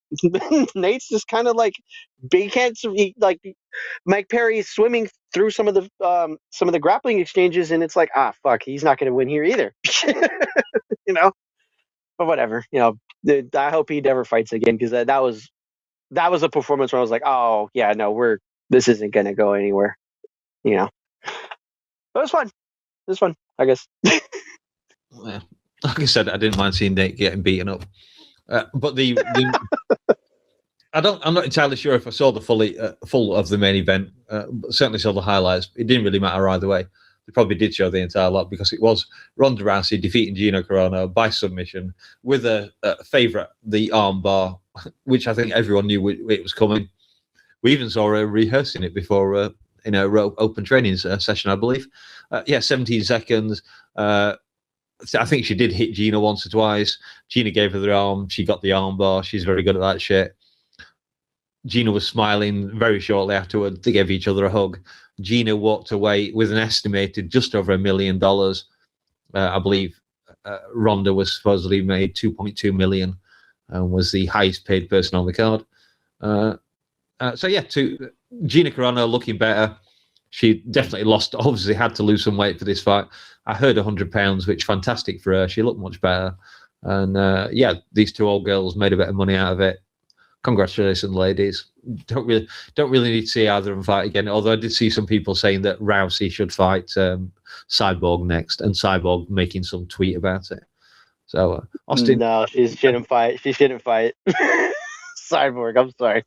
Nate's just kind of like like Mike Perry is swimming through some of the grappling exchanges, and it's like fuck, he's not gonna win here either. But whatever. I hope he never fights again, because that was a performance where I was like, oh yeah, no, this isn't gonna go anywhere. But it was fun. It was fun, I guess. Yeah. Like I said, I didn't mind seeing Nate getting beaten up, but I'm not entirely sure if I saw the full of the main event. But certainly saw the highlights. It didn't really matter either way. They probably did show the entire lot, because it was Ronda Rousey defeating Gina Carano by submission with a favourite, the armbar, which I think everyone knew it was coming. We even saw her rehearsing it before in a open training session, I believe. 17 seconds. I think she did hit Gina once or twice. Gina gave her the arm. She got the armbar. She's very good at that shit. Gina was smiling very shortly afterward. They gave each other a hug. Gina walked away with an estimated just over $1 million. I believe Ronda was supposedly made $2.2 million and was the highest paid person on the card. To Gina Carano looking better. She definitely obviously had to lose some weight for this fight. I heard 100 pounds, which fantastic for her. She looked much better. And these two old girls made a bit of money out of it. Congratulations, ladies. Don't really need to see either of them fight again. Although I did see some people saying that Rousey should fight Cyborg next, and Cyborg making some tweet about it. So Austin, no, she shouldn't fight. She shouldn't fight. Cyborg, I'm sorry.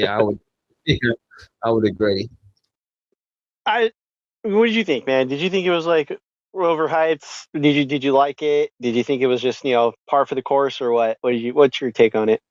I would agree. What did you think, man? Did you think it was like overhyped? Did you like it? Did you think it was just par for the course, or what? What's your take on it?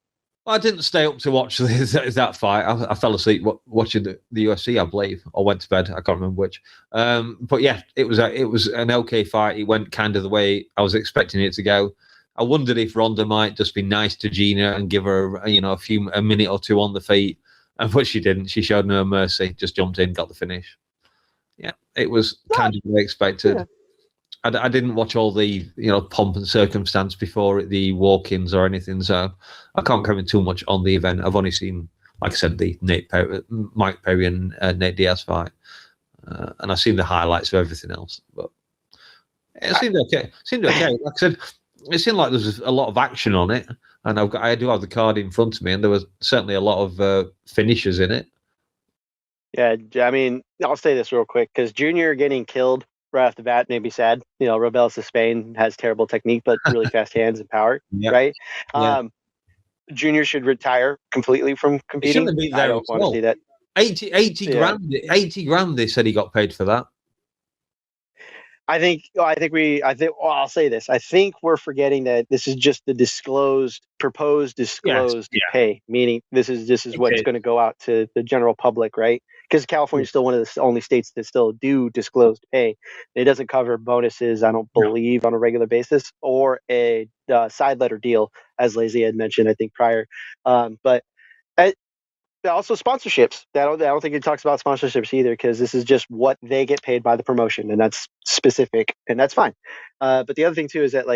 I didn't stay up to watch that fight. I fell asleep watching the UFC, I believe, or went to bed. I can't remember which. But yeah, it was an okay fight. It went kind of the way I was expecting it to go. I wondered if Ronda might just be nice to Gina and give her, a minute or two on the feet, but she didn't. She showed no mercy. Just jumped in, got the finish. Yeah, it was kind of what I expected. Yeah. I didn't watch all the pomp and circumstance before the walk-ins or anything, so I can't comment too much on the event. I've only seen, like I said, the Mike Perry and Nate Diaz fight, and I've seen the highlights of everything else. But it seemed okay. Like I said, it seemed like there was a lot of action on it, and I do have the card in front of me, and there was certainly a lot of finishers in it. Yeah, I mean, I'll say this real quick because Junior getting killed right off the bat made me sad. Robelis de Spain has terrible technique, but really fast hands and power, right? Yeah. Junior should retire completely from competing. I don't want to see that. 80 grand, they said he got paid for that. I'll say this. I think we're forgetting that this is just the proposed disclosed pay, meaning this is what's going to go out to the general public, right? Because California is still one of the only states that still do disclosed pay. It doesn't cover bonuses, I don't believe, on a regular basis, or a side letter deal, as Lazy had mentioned, I think, prior. But also sponsorships. I don't think it talks about sponsorships either, because this is just what they get paid by the promotion, and that's specific, and that's fine. But the other thing too is that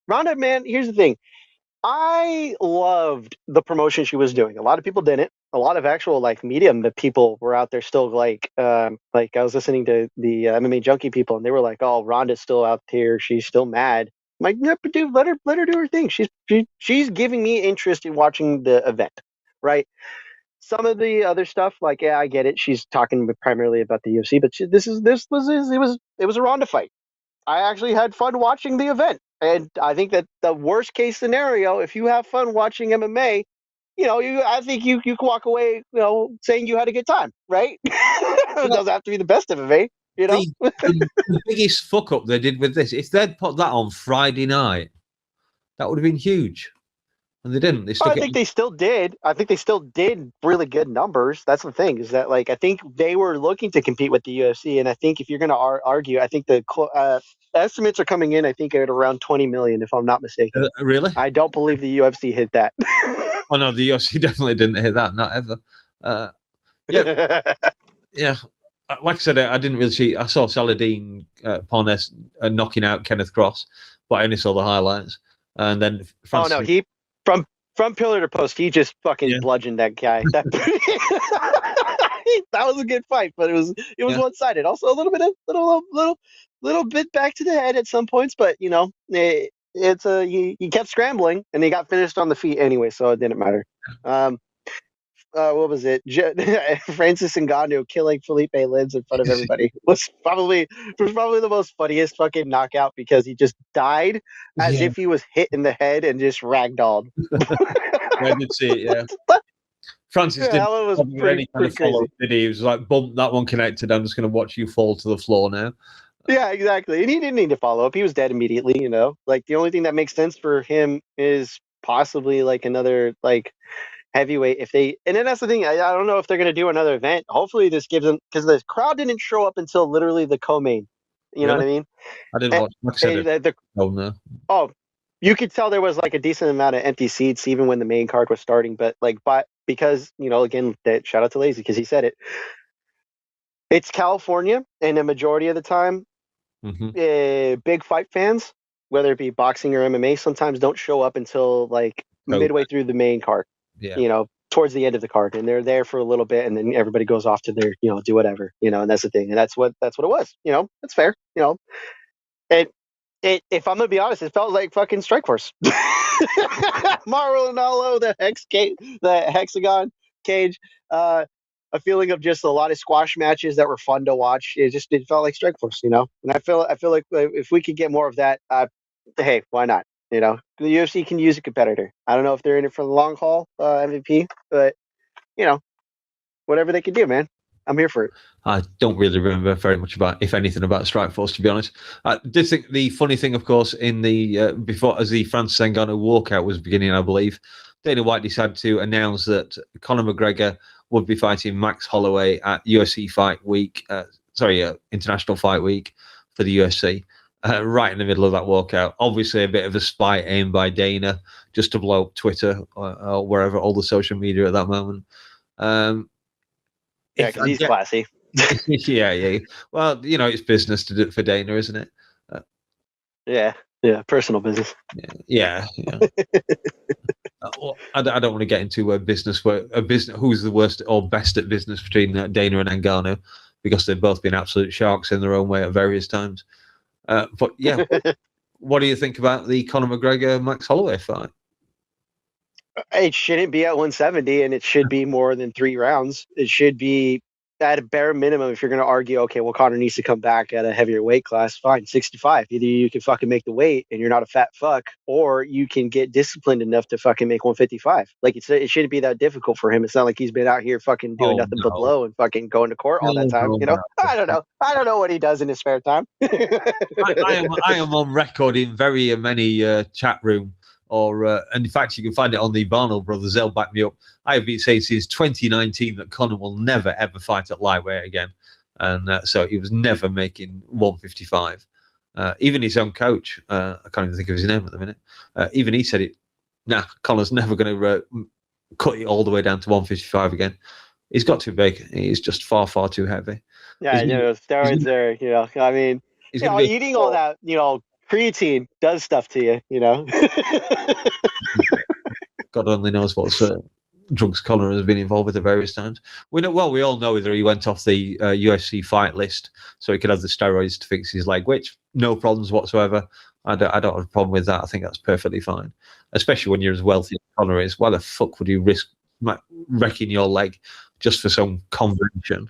Ronda, man, here's the thing. I loved the promotion she was doing. A lot of people didn't. A lot of actual medium that people were out there still I was listening to the MMA junkie people, and they were like, "Oh, Ronda's still out here. She's still mad." I'm like, "Yeah, but dude, let her do her thing. She's giving me interest in watching the event, right?" Some of the other stuff, I get it. She's talking primarily about the UFC, but it was a Ronda fight. I actually had fun watching the event, and I think that the worst case scenario, if you have fun watching MMA, I think you can walk away, saying you had a good time, right? It doesn't have to be the best MMA, The biggest fuck up they did with this, if they'd put that on Friday night, that would have been huge. And they didn't. I think they still did. I think they still did really good numbers. That's the thing, is that I think they were looking to compete with the UFC, and I think if you're going to argue, I think the estimates are coming in, I think, at around 20 million, if I'm not mistaken. Really? I don't believe the UFC hit that. Oh no, the UFC definitely didn't hit that. Not ever. Yeah. Like I said, I didn't really see. I saw Saladin Parnes knocking out Kenneth Cross, but I only saw the highlights. And then Francis, he from pillar to post, he just fucking bludgeoned that guy. That was a good fight, but it was one sided. Also a little bit of little bit back to the head at some points, but he kept scrambling and he got finished on the feet anyway, so it didn't matter. What was it? Francis Ngannou killing Felipe Lins in front of everybody was probably the most funniest fucking knockout, because he just died as if he was hit in the head and just ragdolled. I did see it, yeah. Francis didn't have any kind of follow, did he? He was like, bump, that one connected, I'm just going to watch you fall to the floor now. Yeah, exactly. And he didn't need to follow up. He was dead immediately, the only thing that makes sense for him is possibly another heavyweight, and then that's the thing. I don't know if they're going to do another event. Hopefully this gives them, because the crowd didn't show up until literally the co-main. You know what I mean? I didn't watch. Oh, you could tell there was a decent amount of empty seats even when the main card was starting. But because again, that shout out to Lazy, because he said it. It's California, and the majority of the time, big fight fans, whether it be boxing or MMA, sometimes don't show up until midway through the main card. Yeah. Towards the end of the card, and they're there for a little bit, and then everybody goes off to their, do whatever, and that's the thing, and that's what it was. It's fair, and if I'm gonna be honest, it felt like fucking Strikeforce. Mauro Ranallo, the hexagon cage, a feeling of just a lot of squash matches that were fun to watch. It felt like Strikeforce, and I feel like if we could get more of that, hey, why not? The UFC can use a competitor. I don't know if they're in it for the long haul, MVP, but whatever they can do, man. I'm here for it. I don't really remember very much if anything, about Strikeforce, to be honest. I did think the funny thing, of course, in the before, as the Francis Ngannou walkout was beginning, I believe, Dana White decided to announce that Conor McGregor would be fighting Max Holloway at UFC Fight Week, International Fight Week for the UFC, right in the middle of that walkout. Obviously, a bit of a spy aim by Dana just to blow up Twitter or wherever, all the social media at that moment. Yeah, because he's classy. yeah. Well, it's business to do for Dana, isn't it? Yeah, personal business. Yeah. Well, I don't want to get into a business who's the worst or best at business between Dana and Ngannou, because they've both been absolute sharks in their own way at various times. But yeah, what do you think about the Conor McGregor Max Holloway fight? It shouldn't be at 170, and it should be more than 3 rounds. It should be at a bare minimum. If you're going to argue, okay, well, Conor needs to come back at a heavier weight class, fine, 65. Either you can fucking make the weight and you're not a fat fuck, or you can get disciplined enough to fucking make 155. Like, it shouldn't be that difficult for him. It's not like he's been out here fucking doing nothing but blow and fucking going to court all that time. No. I don't know. I don't know what he does in his spare time. I am on record in very many chat room. And in fact, you can find it on the Barnold brothers. They'll back me up. I have been saying since 2019 that Conor will never, ever fight at lightweight again. And so he was never making 155. Even his own coach, I can't even think of his name at the minute, even he said it, Conor's never going to cut it all the way down to 155 again. He's got too big. He's just far, far too heavy. Yeah, steroids are, I mean, eating all that, creatine does stuff to you, God only knows what drugs Conor has been involved with at various times. We all know that he went off the UFC fight list so he could have the steroids to fix his leg, which no problems whatsoever. I don't have a problem with that. I think that's perfectly fine, especially when you're as wealthy as Conor is. Why the fuck would you risk wrecking your leg just for some convention?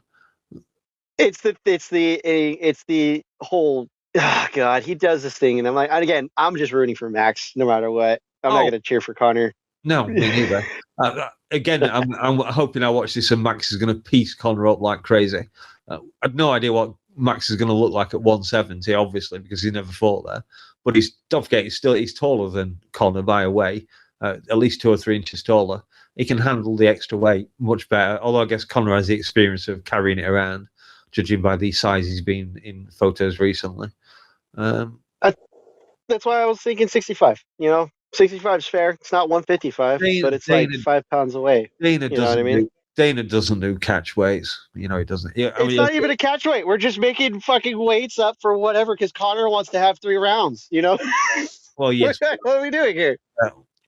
It's the whole. Oh God, he does this thing, and I'm like, and again, I'm just rooting for Max no matter what. I'm not going to cheer for Conor. No, me neither. Again, I'm hoping I watch this and Max is going to piece Conor up like crazy. I have no idea what Max is going to look like at 170, obviously, because he never fought there. But don't forget, he's taller than Conor by a way, at least 2 or 3 inches taller. He can handle the extra weight much better. Although I guess Conor has the experience of carrying it around, judging by the size he's been in photos recently. That's why I was thinking 65. 65 is fair. It's not 155, but it's like 5 pounds away. Dana you know what I mean? Dana doesn't do catch weights. He doesn't. It's not even a catch weight. We're just making fucking weights up for whatever because Conor wants to have 3 rounds. Well, yes. What are we doing here?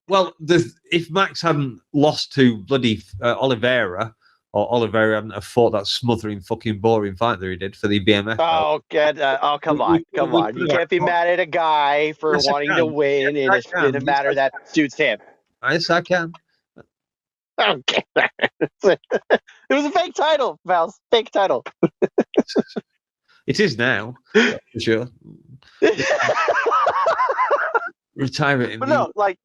Well, if Max hadn't lost to bloody Oliveira, or Oliveira hadn't fought that smothering, fucking boring fight that he did for the BMF. Oh, God. Come on. You can't be mad at a guy for wanting to win in a matter that suits him. Yes, I can. Okay. It was a fake title, Val. Fake title. It is now, for sure. Retire it. But no, like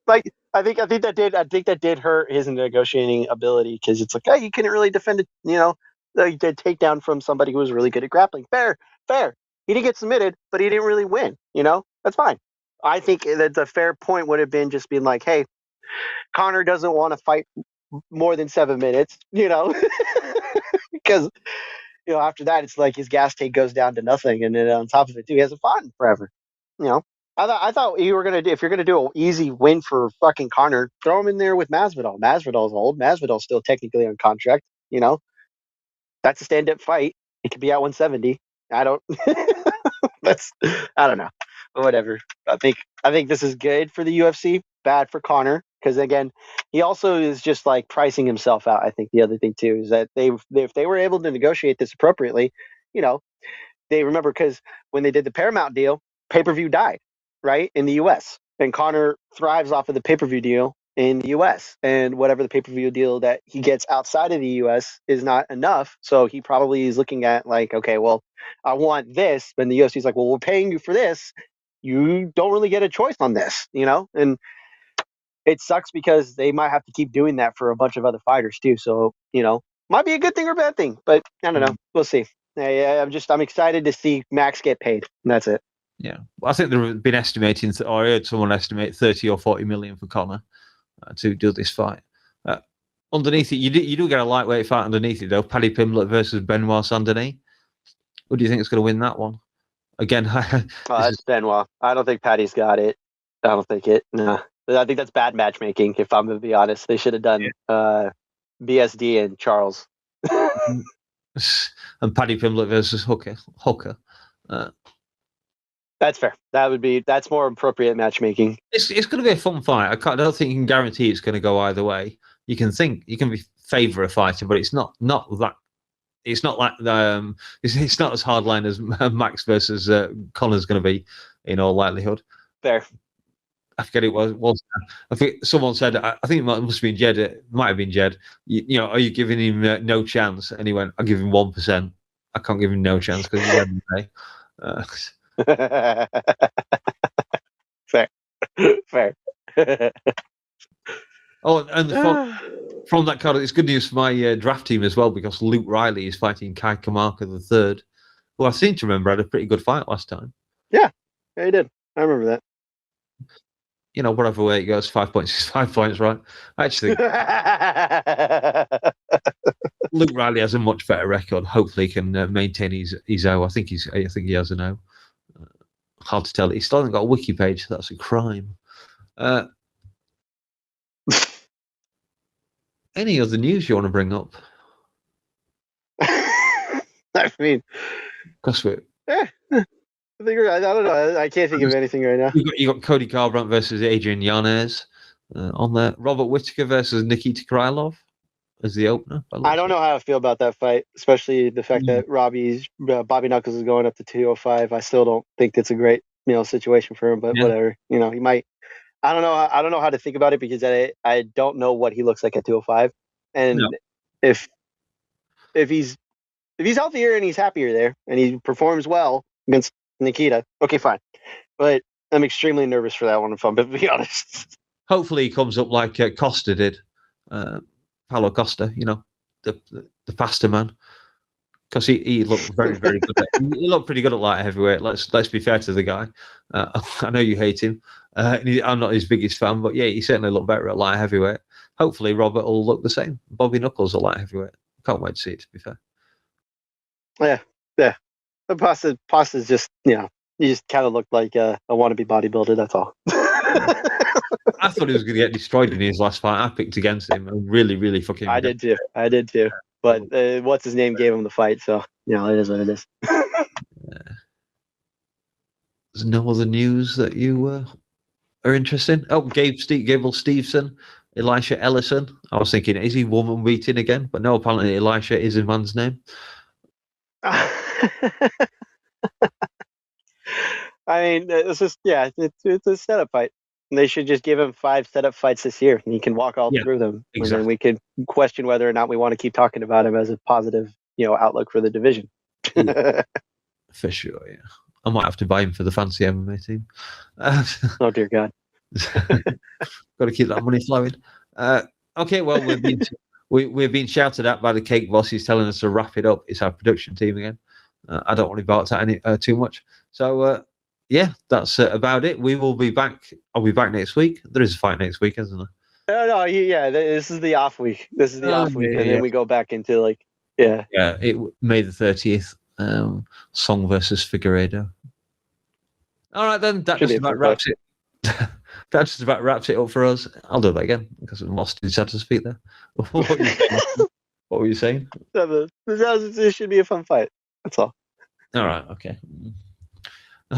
I think that did hurt his negotiating ability because it's like, hey, you couldn't really defend it. He did takedown from somebody who was really good at grappling. Fair. He didn't get submitted, but he didn't really win. That's fine. I think that the fair point would have been just being like, hey, Conor doesn't want to fight more than 7 minutes. Because after that it's like his gas tank goes down to nothing, and then on top of it too, he hasn't fought in forever. I thought you were gonna do, if you're gonna do an easy win for fucking Conor, throw him in there with Masvidal. Masvidal's old. Masvidal's still technically on contract. That's a stand-up fight. It could be at 170. I don't know. But whatever. I think this is good for the UFC. Bad for Conor because again, he also is just like pricing himself out. I think the other thing too is that if they were able to negotiate this appropriately, they remember because when they did the Paramount deal, pay-per-view died. Right, in the U.S. And Conor thrives off of the pay-per-view deal in the U.S. And whatever the pay-per-view deal that he gets outside of the U.S. is not enough. So he probably is looking at like, okay, well, I want this. And the UFC is like, well, we're paying you for this. You don't really get a choice on this, And it sucks because they might have to keep doing that for a bunch of other fighters too. So, might be a good thing or a bad thing, but I don't know. We'll see. I'm excited to see Max get paid. And that's it. Yeah, I think they've been estimating, or I heard someone estimate 30 or 40 million for Conor. to do this fight. Underneath it, you do get a lightweight fight underneath it, though. Paddy Pimblett versus Benoit Saint-Denis. Who do you think is going to win that one? Again, that's Benoit. I don't think Paddy's got it. I don't think it. No. I think that's bad matchmaking, if I'm going to be honest. They should have done BSD and Charles. And Paddy Pimblett versus Hooker. That's fair. That's more appropriate matchmaking. It's going to be a fun fight. I don't think you can guarantee it's going to go either way. You can favor a fighter, but it's not that. It's not like it's not as hardline as Max versus Conor's going to be, in all likelihood. Fair. I forget it was. I think someone said. I think it must have been Jed. It might have been Jed. You know, are you giving him no chance? And he went, "I'll give him 1%. I can't give him no chance because he's Fair. Oh, and from that card, it's good news for my draft team as well, because Luke Riley is fighting Kai Kamaka III, who I seem to remember had a pretty good fight last time. Yeah, he did. I remember that. You know, whatever way it goes, 5 points is 5 points, right? Actually, Luke Riley has a much better record. Hopefully, he can maintain his O. I think he has an O. Hard to tell. He still hasn't got a wiki page. That's a crime. Any other news you want to bring up? I mean, because I don't know. I can't think of anything right now. You got Cody Garbrandt versus Adrian Yanez on there. Robert Whittaker versus Nikita Krylov as the opener. I don't know how I feel about that fight, especially the fact that Bobby Knuckles is going up to 205. I still don't think it's a great situation for him, but whatever. You know, he might. I don't know. I don't know how to think about it, because I don't know what he looks like at 205, and if he's healthier and he's happier there and he performs well against Nikita, okay, fine. But I'm extremely nervous for that one, if I'm to be honest. Hopefully, he comes up like Costa did, Paulo Costa. You know, the pasta man, because he looked very very good. He looked pretty good at light heavyweight. Let's be fair to the guy. I know you hate him. I'm not his biggest fan, but yeah, he certainly looked better at light heavyweight. Hopefully, Robert will look the same. Bobby Knuckles at light heavyweight. Can't wait to see it, to be fair. Yeah. The Pasta's just, he just kind of looked like a wannabe bodybuilder. That's all. I thought he was going to get destroyed in his last fight. I picked against him. Really, really fucking. I did too. But what's his name gave him the fight, so it is what it is. There's no other news that you are interested in? Oh, Gable Stevenson, Elisha Ellison. I was thinking, is he woman beating again? But no, apparently Elisha is a man's name. I mean, it's just it's a setup fight. They should just give him 5 setup fights this year, and he can walk all through them. Exactly. And then we could question whether or not we want to keep talking about him as a positive, outlook for the division. For sure, yeah. I might have to buy him for the fancy MMA team. Oh dear God! Got to keep that money flowing. Okay, well we're being shouted at by the cake boss. He's telling us to wrap it up. It's our production team again. I don't want to bark at too much. So that's about it. We will be back. I'll be back next week. There is a fight next week, isn't there? No, this is the off week. And then we go back into May the 30th. Song versus Figueiredo. All right, then that just about wraps it. That just about wraps it up for us. I'll do that again because I'm lost in to speak there. What were you saying? This should be a fun fight. That's all. All right, okay.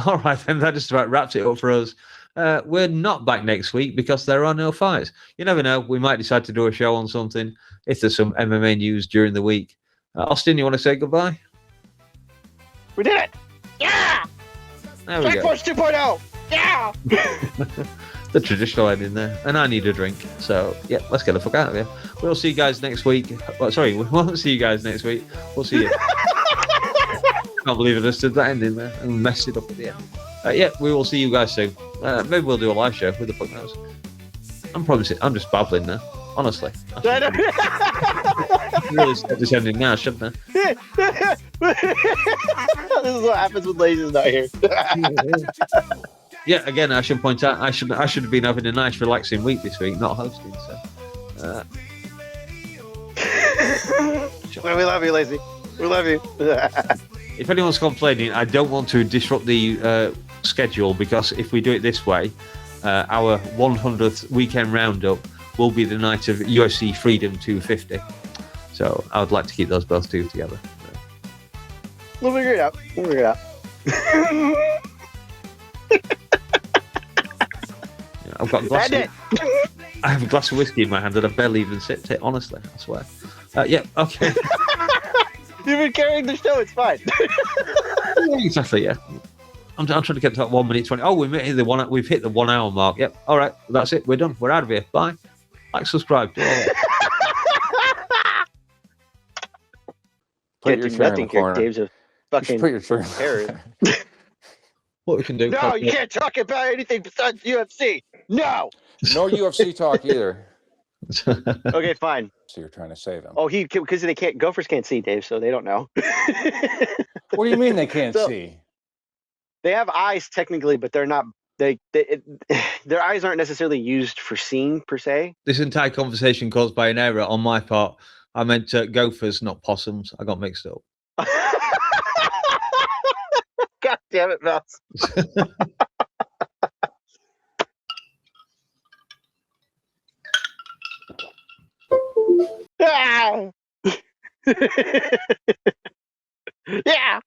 All right, then that just about wraps it up for us. We're not back next week because there are no fights. You never know. We might decide to do a show on something if there's some MMA news during the week. Austin, you want to say goodbye? We did it! Yeah! There we go. Force 2.0! Yeah! The traditional ending there. And I need a drink. So, yeah, let's get the fuck out of here. We'll see you guys next week. We won't see you guys next week. We'll see you. Can't believe I just did that ending there and messed it up at the end. We will see you guys soon. Maybe we'll do a live show. Who the fuck knows? I'm just babbling now. Honestly. Really start this ending now, shouldn't I? This is what happens when Lazy's not here. Yeah, again, I should point out I should have been having a nice, relaxing week this week, not hosting. So, we love you, Lacey. We love you. if anyone's complaining, I don't want to disrupt the schedule, because if we do it this way, our 100th weekend roundup will be the night of UFC Freedom 250. So I would like to keep those both two together. We'll figure it out. Yeah, I've got a glass. I have a glass of whiskey in my hand and I've barely even sipped it. Honestly, I swear. Yeah. Okay. You've been carrying the show. It's fine. Exactly. Yeah. I'm trying to get to that 1 minute 20. Oh, we've hit the 1 hour mark. Yep. All right. That's it. We're done. We're out of here. Bye. Like, subscribe. Do all that. Put your chair in the corner. Dave's a fucking Put your chair. terrorist. What we can do? No, you can't talk about anything besides UFC. No. No UFC talk either. Okay, fine. So you're trying to save him. Oh, because they can't. Gophers can't see, Dave, so they don't know. What do you mean they can't So, see? They have eyes technically, but they're not. Their eyes aren't necessarily used for seeing per se. This entire conversation caused by an error on my part. I meant gophers, not possums. I got mixed up. God damn it, Mouse. Ah! Yeah.